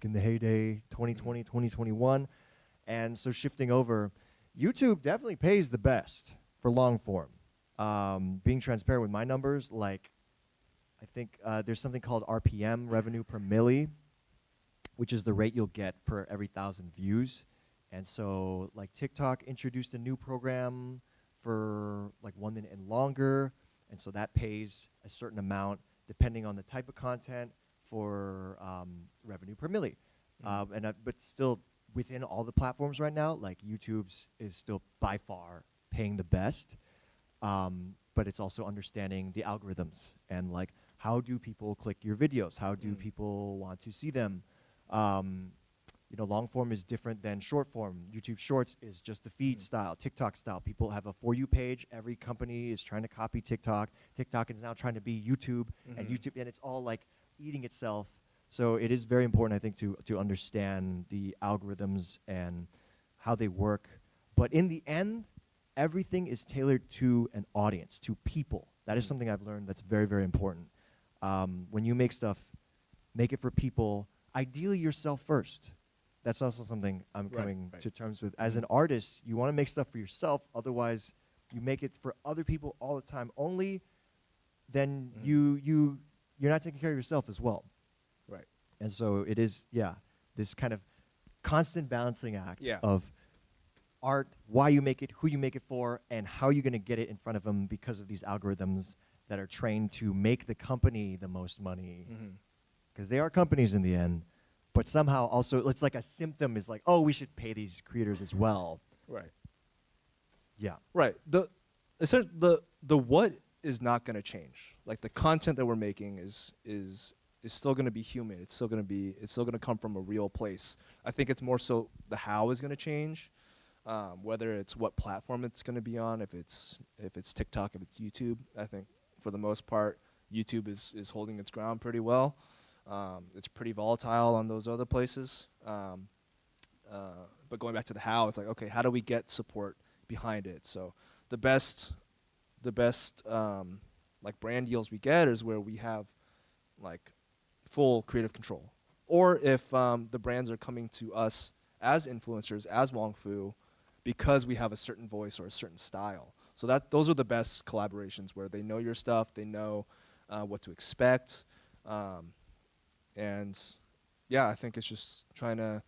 in the heyday, 2020, 2021. And so shifting over, YouTube definitely pays the best for long form. Being transparent with my numbers, like I think there's something called RPM, revenue per milli, which is the rate you'll get per every 1,000 views. And so like TikTok introduced a new program for like 1 minute and longer. And so that pays a certain amount depending on the type of content for revenue per milli. But still within all the platforms right now, like YouTube's is still by far paying the best. But it's also understanding the algorithms and like how do people click your videos? How do people want to see them? You know, long form is different than short form. YouTube Shorts is just the feed style, TikTok style. People have a For You page. Every company is trying to copy TikTok. TikTok is now trying to be YouTube, and YouTube, and it's all like eating itself. So it is very important, I think, to understand the algorithms and how they work. But in the end, everything is tailored to an audience, to people. That is something I've learned that's very, very important. When you make stuff, make it for people, ideally yourself first. That's also something I'm coming to terms with. As an artist, you want to make stuff for yourself. Otherwise, you make it for other people all the time. Only then you're not taking care of yourself as well. right. And so it is, this kind of constant balancing act of art, why you make it, who you make it for, and how you're going to get it in front of them because of these algorithms that are trained to make the company the most money. Because they are companies in the end. But somehow also, it's like a symptom is like, oh, we should pay these creators as well. Right. Yeah. Right. The what is not going to change. Like the content that we're making is still going to be human. It's still going to come from a real place. I think it's more so the how is going to change. Whether it's what platform it's going to be on, if it's TikTok, if it's YouTube. I think for the most part, YouTube is holding its ground pretty well. It's pretty volatile on those other places. But going back to the how, it's like, okay, how do we get support behind it? So the best like brand deals we get is where we have like full creative control. Or if the brands are coming to us as influencers, as Wong Fu, because we have a certain voice or a certain style. So those are the best collaborations where they know your stuff, they know what to expect. And yeah, I think it's just trying to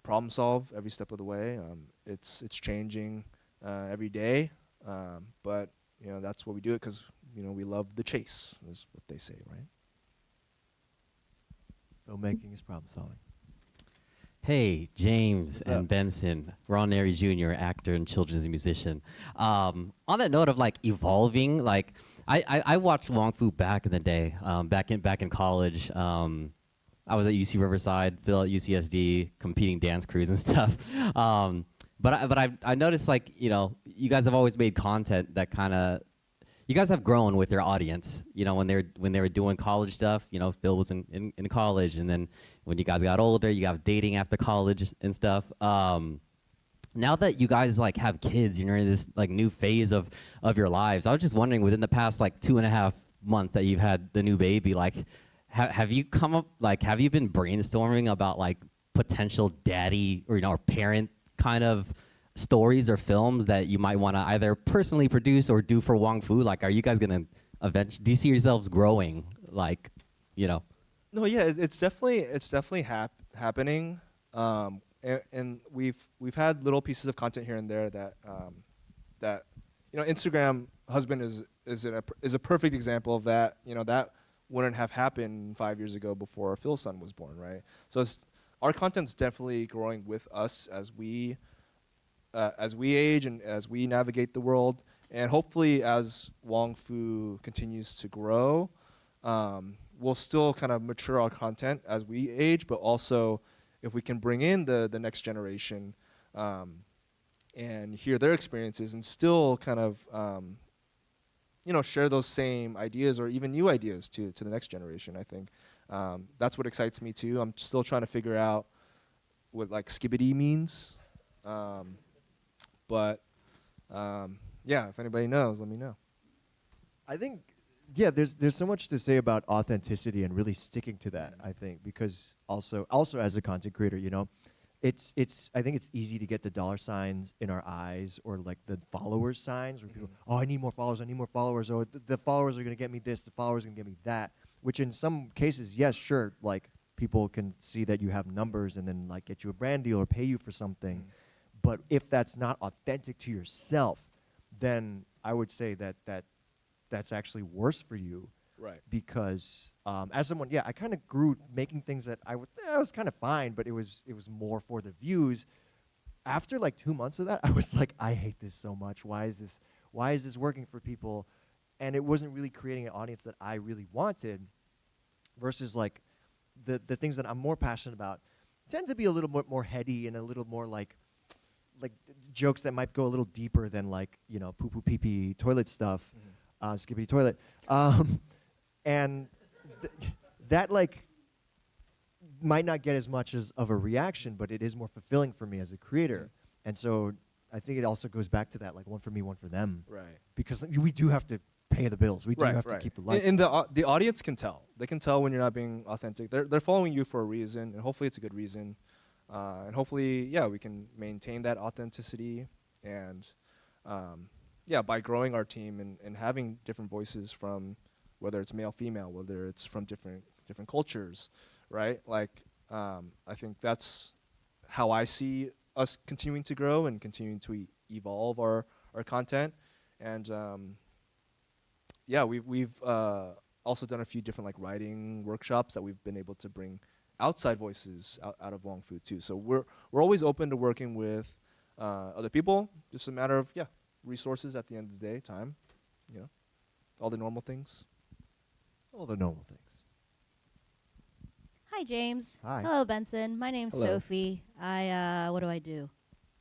problem solve every step of the way. It's changing every day, but you know that's what we do it because we love the chase, is what they say, right? Filmmaking is problem solving. Hey, James What's and up? Benson, Ron Neri Jr., actor and children's musician. On that note of like evolving, like I watched Wong Fu back in the day, back in college. I was at UC Riverside, Phil at UCSD, competing dance crews and stuff. But I noticed like you guys have always made content that kind of. You guys have grown with your audience, when they were doing college stuff. Phil was in college, and then when you guys got older, you got dating after college and stuff. Now that you guys like have kids, you're in this like new phase of your lives. I was just wondering, within the past like 2.5 months that you've had the new baby, like have you come up have you been brainstorming about like potential daddy or parent kind of stories or films that you might want to either personally produce or do for Wong Fu? Like, are you guys gonna do you see yourselves growing? No, yeah, it's definitely happening, and we've had little pieces of content here and there that Instagram husband is a perfect example of that. That wouldn't have happened 5 years ago before Phil's son was born, right? So our content's definitely growing with us as we age and as we navigate the world, and hopefully as Wong Fu continues to grow, we'll still kind of mature our content as we age, but also if we can bring in the next generation and hear their experiences and still kind of share those same ideas or even new ideas to the next generation. I think that's what excites me too. I'm still trying to figure out what like skibbity means, but yeah, if anybody knows, let me know. I think, yeah, there's so much to say about authenticity and really sticking to that. I think because also as a content creator, it's I think it's easy to get the dollar signs in our eyes or like the followers signs where people, oh, I need more followers, or the followers are gonna get me this, the followers are gonna get me that. Which in some cases, yes, sure, like people can see that you have numbers and then like get you a brand deal or pay you for something. But if that's not authentic to yourself, then I would say that's actually worse for you. Right. Because as someone, I kind of grew making things that I was kind of fine, but it was more for the views. After like 2 months of that, I was like, I hate this so much. Why is this working for people? And it wasn't really creating an audience that I really wanted. Versus like the things that I'm more passionate about tend to be a little bit more heady and a little more like jokes that might go a little deeper than like poo poo pee pee toilet stuff, skippity toilet, and that like might not get as much of a reaction, but it is more fulfilling for me as a creator. And so I think it also goes back to that like one for me, one for them, Right. because we do have to pay the bills. We do have to keep the lights. And the audience can tell. They can tell when you're not being authentic. They're following you for a reason, and hopefully it's a good reason. And hopefully, we can maintain that authenticity, and by growing our team and having different voices from whether it's male, female, whether it's from different cultures, right? Like, I think that's how I see us continuing to grow and continuing to evolve our content, and we've also done a few different like writing workshops that we've been able to bring outside voices out of Wong Fu too. So we're always open to working with other people. Just a matter of resources at the end of the day, time, all the normal things. All the normal things. Hi, James. Hi. Hello, Benson. My name's Hello. Sophie. What do I do?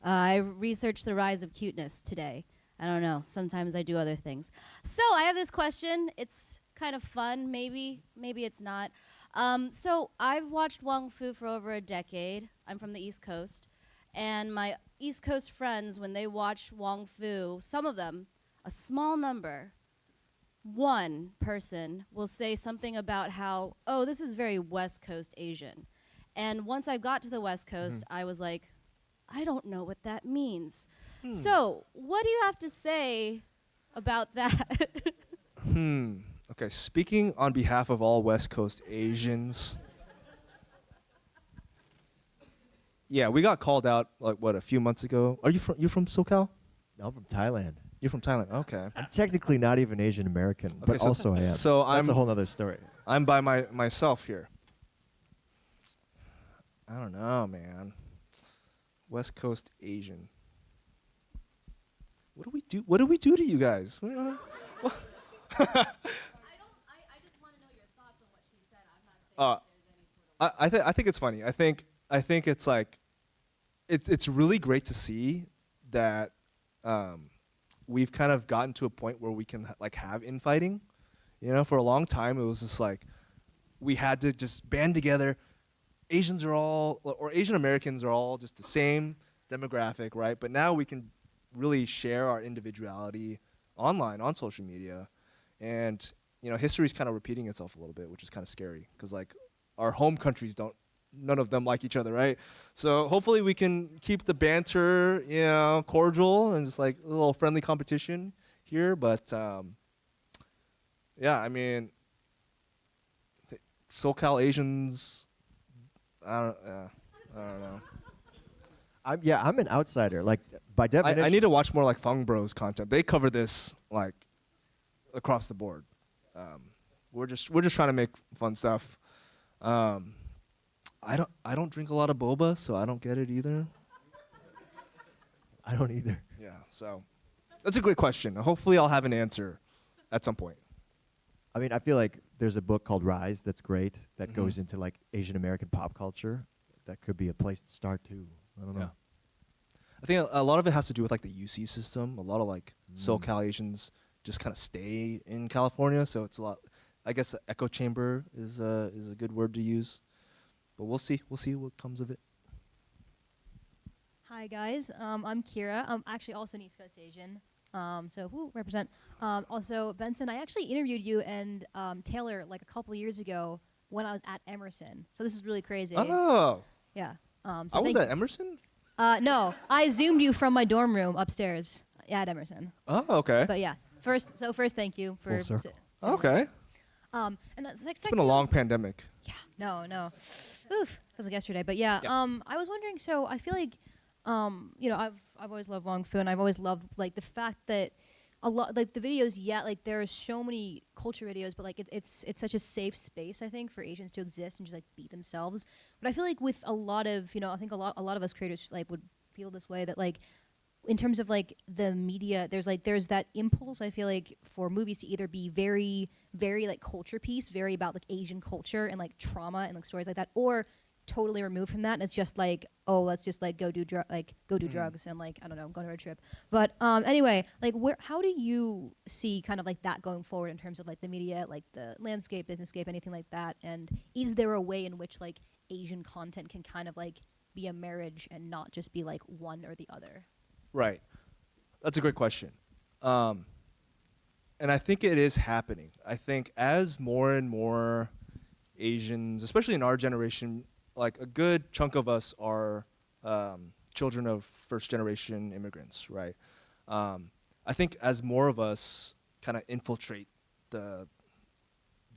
I researched the rise of cuteness today. I don't know. Sometimes I do other things. So I have this question. It's kind of fun. Maybe it's not. So I've watched Wong Fu for over a decade. I'm from the East Coast. And my East Coast friends, when they watch Wong Fu, some of them, a small number, one person will say something about how, oh, this is very West Coast Asian. And once I got to the West Coast, I was like, I don't know what that means. So what do you have to say about that? Okay, speaking on behalf of all West Coast Asians. Yeah, we got called out like a few months ago. Are you from SoCal? No, I'm from Thailand. You're from Thailand. Okay. I'm technically not even Asian American, but so- also I am. so That's I'm- a whole other story. I'm by myself here. I don't know, man. West Coast Asian. What do we do? What do we do to you guys? What- I just want to know your thoughts on what she said. I'm not saying Uh, there's any sort of I think it's funny. I think it's like it's really great to see that we've kind of gotten to a point where we can like have infighting. For a long time it was just like we had to just band together. Asians are all, or Asian Americans are all just the same demographic, right? But now we can really share our individuality online, on social media. And, history's kind of repeating itself a little bit, which is kind of scary because like our home countries none of them like each other, right? So hopefully we can keep the banter, cordial and just like a little friendly competition here. But I mean, SoCal Asians. I don't know. I'm an outsider. Like by definition, I need to watch more like Fung Bros content. They cover this like across the board. We're just trying to make fun stuff. I don't drink a lot of boba, so I don't get it either. I don't either. Yeah, so that's a great question. Hopefully, I'll have an answer at some point. I mean, I feel like there's a book called Rise that's great that Mhm. goes into like Asian American pop culture. That could be a place to start too. I don't know. Yeah. I think a lot of it has to do with like the UC system. A lot of like SoCal Asians just kind of stay in California, so it's a lot. I guess echo chamber is a good word to use, but we'll see. We'll see what comes of it. Hi guys, I'm Kira. I'm actually also an East Coast Asian, so who represent. Also, Benson, I actually interviewed you and Taylor like a couple years ago when I was at Emerson. So this is really crazy. Oh, Yeah. So I was thank- at Emerson. No, I zoomed you from my dorm room upstairs at Emerson. Oh, okay. But yeah, first, thank you for. Full circle. Okay. And that's like It's been a long pandemic. Yeah, no. Oof, feels like yesterday. But yeah, I was wondering. So I feel like, you know, I've always loved Wong Fu, and I've always loved like the fact that a lot like the videos. Yeah, like there are so many culture videos, but like it's such a safe space, I think, for Asians to exist and just like be themselves. But I feel like with a lot of, you know, I think a lot of us creators like would feel this way, that like in terms of like the media, there's that impulse, I feel like, for movies to either be very, very like culture piece, very about like Asian culture and like trauma and like stories like that, or totally removed from that and it's just like, oh, let's just like go do drugs and like, I don't know, go on a road trip. But anyway, like how do you see kind of like that going forward in terms of like the media, like the landscape, businesscape, anything like that? And is there a way in which like Asian content can kind of like be a marriage and not just be like one or the other? Right. That's a great question. And I think it is happening. I think as more and more Asians, especially in our generation, like a good chunk of us are children of first-generation immigrants, right? I think as more of us kind of infiltrate the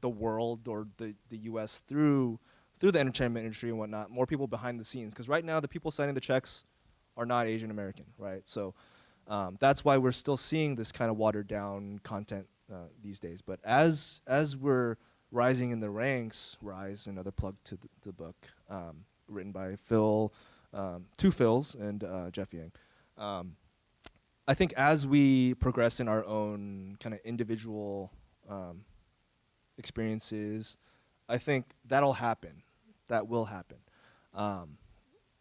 world or the U.S. through the entertainment industry and whatnot, more people behind the scenes. Because right now, the people signing the checks are not Asian American, right? So that's why we're still seeing this kind of watered down content these days. But as we're rising in the ranks, Rise, another plug to the book, written by Phil, two Phils and Jeff Yang. I think as we progress in our own kind of individual experiences, I think that'll happen. That will happen.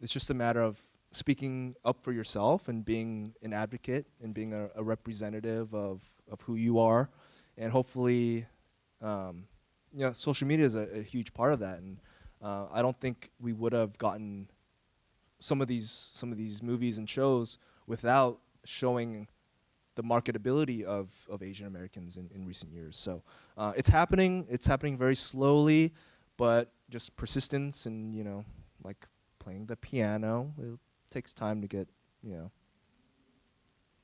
It's just a matter of speaking up for yourself and being an advocate and being a representative of who you are, and hopefully, social media is a huge part of that. And I don't think we would have gotten some of these movies and shows without showing the marketability of Asian Americans in recent years. So it's happening. It's happening very slowly, but just persistence and like playing the piano. It takes time to get.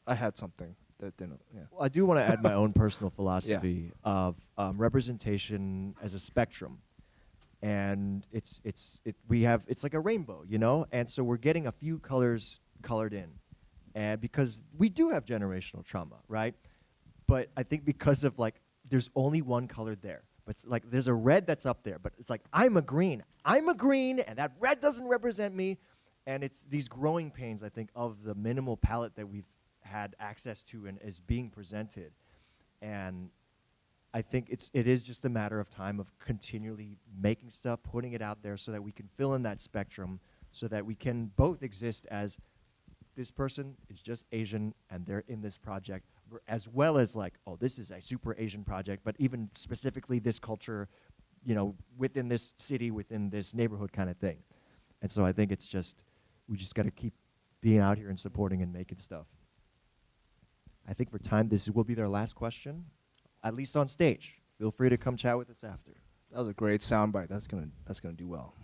I had something that didn't. Yeah. Well, I do want to add my own personal philosophy of representation as a spectrum, and it's like a rainbow, and so we're getting a few colors colored in, and because we do have generational trauma, right? But I think because of like there's only one color there, but it's like there's a red that's up there, but it's like I'm a green, and that red doesn't represent me, and it's these growing pains, I think, of the minimal palette that we've had access to and is being presented. And I think it is just a matter of time of continually making stuff, putting it out there so that we can fill in that spectrum, so that we can both exist as this person is just Asian and they're in this project, as well as like, oh, this is a super Asian project, but even specifically this culture, within this city, within this neighborhood kind of thing. And so I think we just got to keep being out here and supporting and making stuff. I think for time, this will be their last question, at least on stage. Feel free to come chat with us after. That was a great soundbite. That's gonna do well.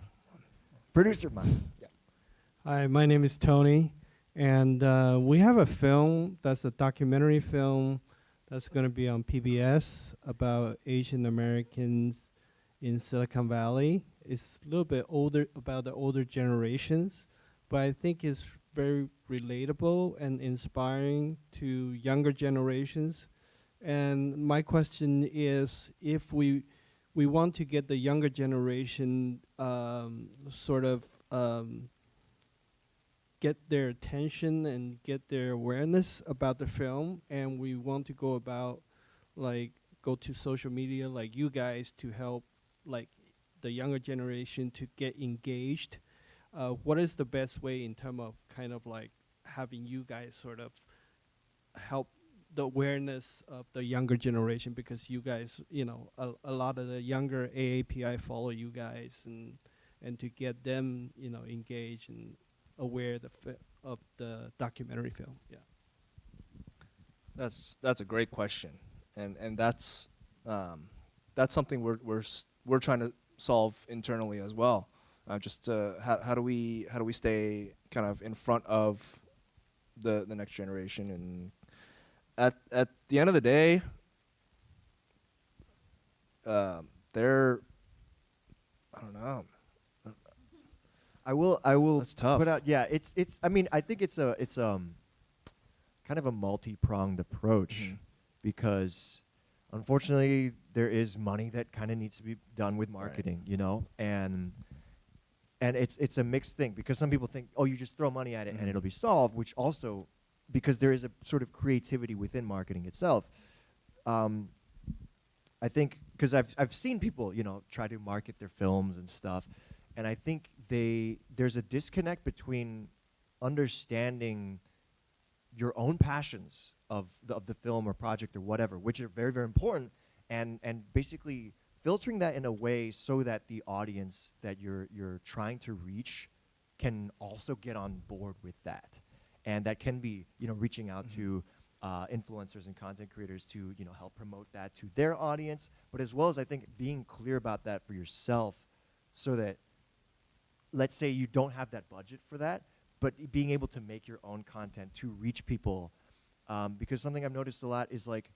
Producer Mike. Yeah. Hi, my name is Tony, and we have a film that's a documentary film that's going to be on PBS about Asian Americans in Silicon Valley. It's a little bit older, about the older generations, but I think it's very relatable and inspiring to younger generations. And my question is, if we want to get the younger generation sort of get their attention and get their awareness about the film, and we want to go about, like, go to social media like you guys to help, like, the younger generation to get engaged, what is the best way in terms of kind of like having you guys sort of help the awareness of the younger generation? Because you guys, you know, a lot of the younger AAPI follow you guys, and to get them, you know, engaged and aware of the documentary film. Yeah. That's a great question, and that's something we're trying to solve internally as well. Just how do we stay kind of in front of the next generation? And at the end of the day, they're, I don't know. I will That's tough. put out, yeah, it's I mean, I think it's kind of a multi-pronged approach, Mhm. because unfortunately there is money that kind of needs to be done with marketing, you know, and it's a mixed thing, because some people think, oh, you just throw money at it and it'll be solved, which also, because there is a sort of creativity within marketing itself. I think, because I've seen people, you know, try to market their films and stuff, and I think there's a disconnect between understanding your own passions of the film or project or whatever, which are very, very important, and basically filtering that in a way so that the audience that you're trying to reach can also get on board with that. And that can be, you know, reaching out to influencers and content creators to, you know, help promote that to their audience, but as well as, I think, being clear about that for yourself, so that, let's say you don't have that budget for that, but being able to make your own content to reach people, because something I've noticed a lot is, like,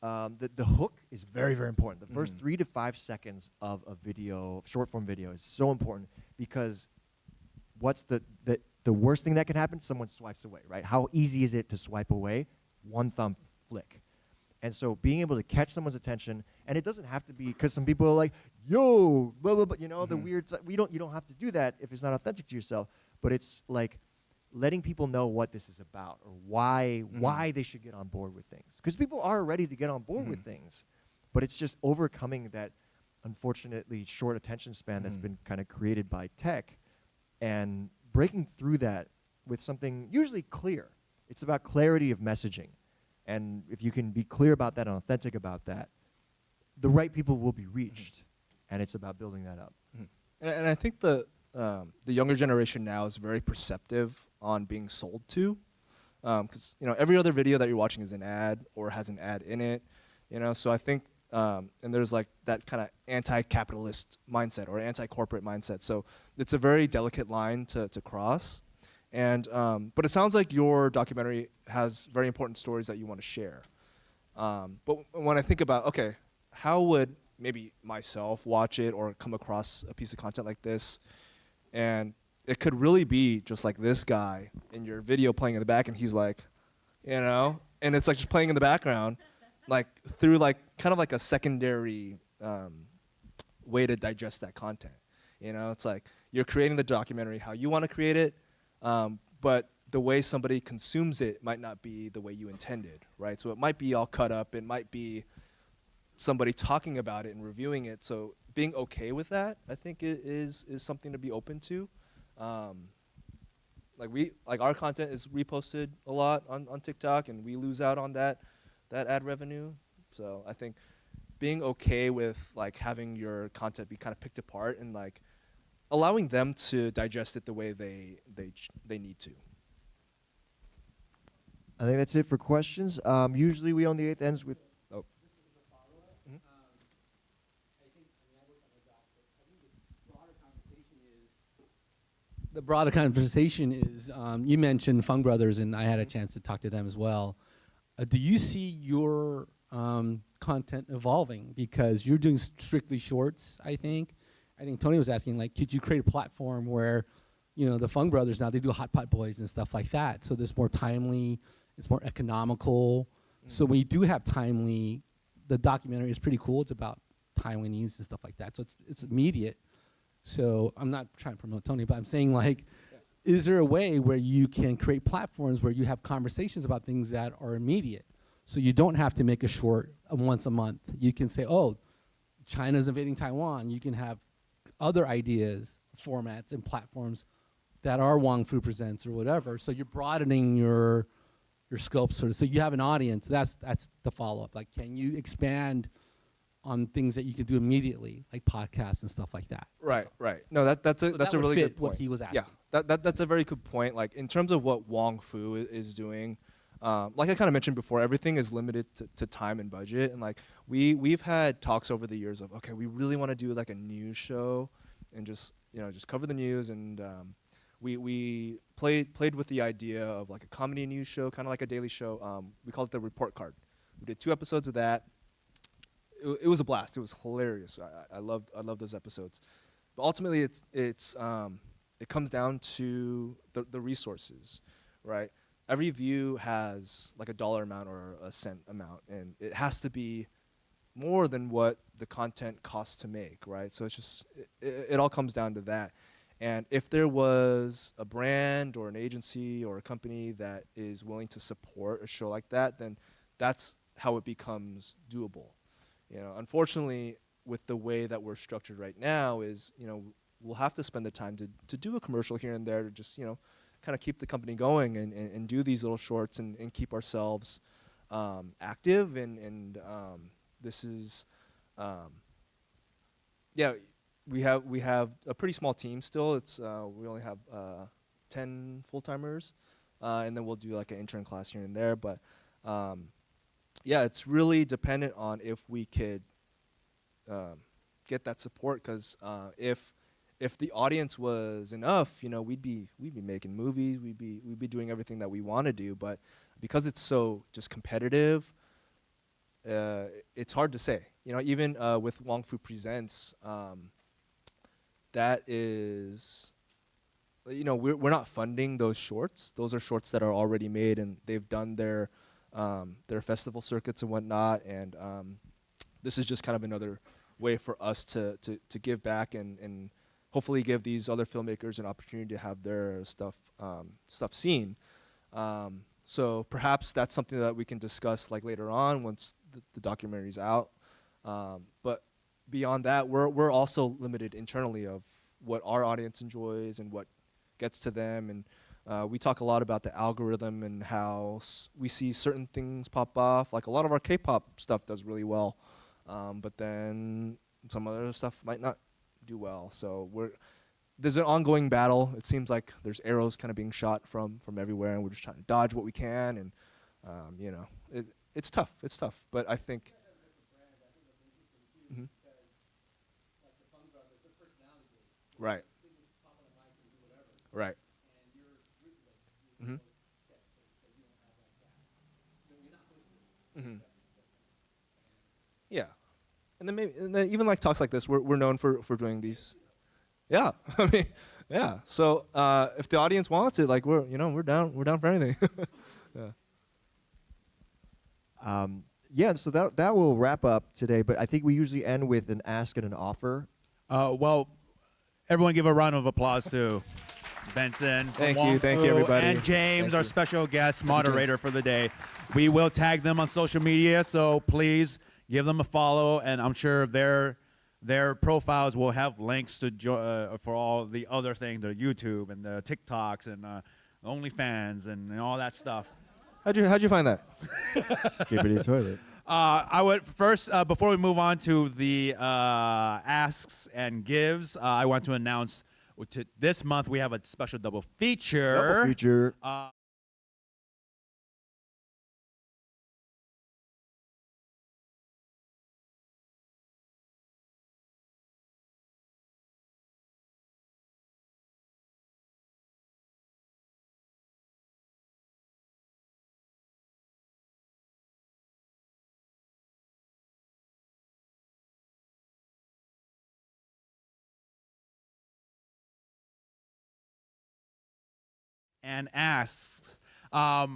the hook is very, very important. The first 3 to 5 seconds of a video, short form video, is so important, because what's the worst thing that can happen? Someone swipes away, right? How easy is it to swipe away? One thumb flick. And so being able to catch someone's attention, and it doesn't have to be, because some people are like, yo, blah, blah, blah, you know, the weird, you don't have to do that if it's not authentic to yourself, but it's like letting people know what this is about, or why they should get on board with things. Because people are ready to get on board with things, but it's just overcoming that, unfortunately, short attention span that's been kind of created by tech, and breaking through that with something usually clear. It's about clarity of messaging. And if you can be clear about that and authentic about that, the right people will be reached. And it's about building that up. And I think the younger generation now is very perceptive on being sold to, because, you know, every other video that you're watching is an ad or has an ad in it, you know. So I think, and there's like that kind of anti-capitalist mindset or anti-corporate mindset. So it's a very delicate line to cross. And but it sounds like your documentary has very important stories that you want to share. But when I think about, okay, how would maybe myself watch it or come across a piece of content like this, and it could really be just like this guy in your video playing in the back, and he's like, you know, and it's like just playing in the background, like through like kind of like a secondary way to digest that content. You know, it's like you're creating the documentary how you want to create it, but the way somebody consumes it might not be the way you intended, right? So it might be all cut up. It might be somebody talking about it and reviewing it. So being okay with that, I think, is something to be open to. Like our content is reposted a lot on TikTok, and we lose out on that ad revenue. So I think being okay with like having your content be kind of picked apart and like allowing them to digest it the way they need to. I think that's it for questions. Usually we on the 8th ends with, The broader conversation is, you mentioned Fung Brothers, and I had a chance to talk to them as well. Do you see your content evolving because you're doing strictly shorts. I think Tony was asking, like, could you create a platform where, the Fung Brothers now, they do Hot Pot Boys and stuff like that. So there's more timely, it's more economical. So when you do have timely, the documentary is pretty cool. It's about timely news and stuff like that. So it's immediate. So I'm not trying to promote Tony, but I'm saying, like, is there a way where you can create platforms where you have conversations about things that are immediate? So you don't have to make a short once a month. You can say, oh, China's invading Taiwan. You can have other ideas, formats, and platforms that are Wong Fu Presents or whatever. So you're broadening your scope, sort of. So you have an audience. That's the follow-up. Like, can you expand on things that you can do immediately, like podcasts and stuff like that? Right. No, that's a really good point. What he was asking. Yeah, that's a very good point. Like, in terms of what Wong Fu is doing, like I kind of mentioned before, everything is limited to time and budget. And like we've had talks over the years of, okay, we really want to do like a news show and just cover the news. And we played with the idea of like a comedy news show, kind of like a daily show. We called it the Report Card. We did 2 episodes of that. It was a blast. It was hilarious. I loved those episodes. But ultimately, it comes down to the resources, right? Every view has like a dollar amount or a cent amount, and it has to be more than what the content costs to make, right? So it's just it all comes down to that. And if there was a brand or an agency or a company that is willing to support a show like that, then that's how it becomes doable. Unfortunately, with the way that we're structured right now is, we'll have to spend the time to do a commercial here and there to just, kind of keep the company going and do these little shorts and keep ourselves active. And this is, we have a pretty small team still. It's we only have 10 full-timers, and then we'll do like an intern class here and there. But it's really dependent on if we could get that support, because if the audience was enough, we'd be making movies, we'd be doing everything that we want to do. But because it's so just competitive, it's hard to say. Even with Wong Fu Presents, that is, we're not funding those shorts. Those are shorts that are already made and they've done their festival circuits and whatnot. And this is just kind of another way for us to give back and hopefully give these other filmmakers an opportunity to have their stuff seen. So perhaps that's something that we can discuss like later on once the documentary's out. But beyond that, we're also limited internally of what our audience enjoys and what gets to them. And we talk a lot about the algorithm and how we see certain things pop off. Like a lot of our K-pop stuff does really well, but then some other stuff might not do well. So there's an ongoing battle. It seems like there's arrows kind of being shot from everywhere, and we're just trying to dodge what we can. And it's tough. It's tough. But I think. Mm-hmm. Right. Right. Mm-hmm. Mm-hmm. Yeah. And then even like talks like this, we're known for doing these. Yeah. I mean, yeah. So if the audience wants it, like we're down for anything. Yeah. So that will wrap up today. But I think we usually end with an ask and an offer. Well, everyone give a round of applause to Benson. Thank you, everybody. And James, our special guest moderator for the day. We will tag them on social media, so please give them a follow, and I'm sure their profiles will have links to for all the other things, the YouTube and the TikToks and OnlyFans and all that stuff. How'd you find that? Skippity toilet. I would first, before we move on to the asks and gives, I want to announce this month we have a special double feature. and asks. I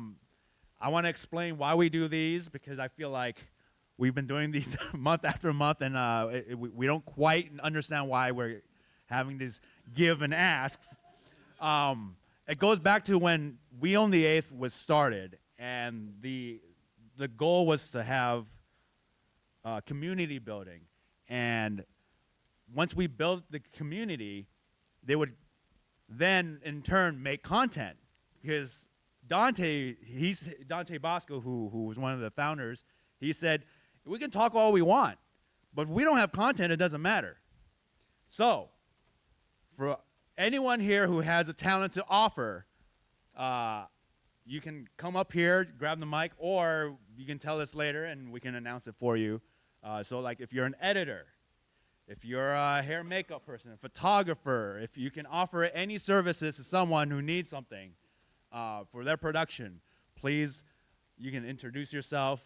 want to explain why we do these because I feel like we've been doing these month after month, and we don't quite understand why we're having these give and asks. It goes back to when We Own the Eighth was started, and the goal was to have community building. And once we built the community, they would then in turn make content, because Dante Bosco, who was one of the founders, he said, we can talk all we want, but if we don't have content, it doesn't matter. So, for anyone here who has a talent to offer, you can come up here, grab the mic, or you can tell us later and we can announce it for you. So like if you're an editor, if you're a hair and makeup person, a photographer, if you can offer any services to someone who needs something for their production, please, you can introduce yourself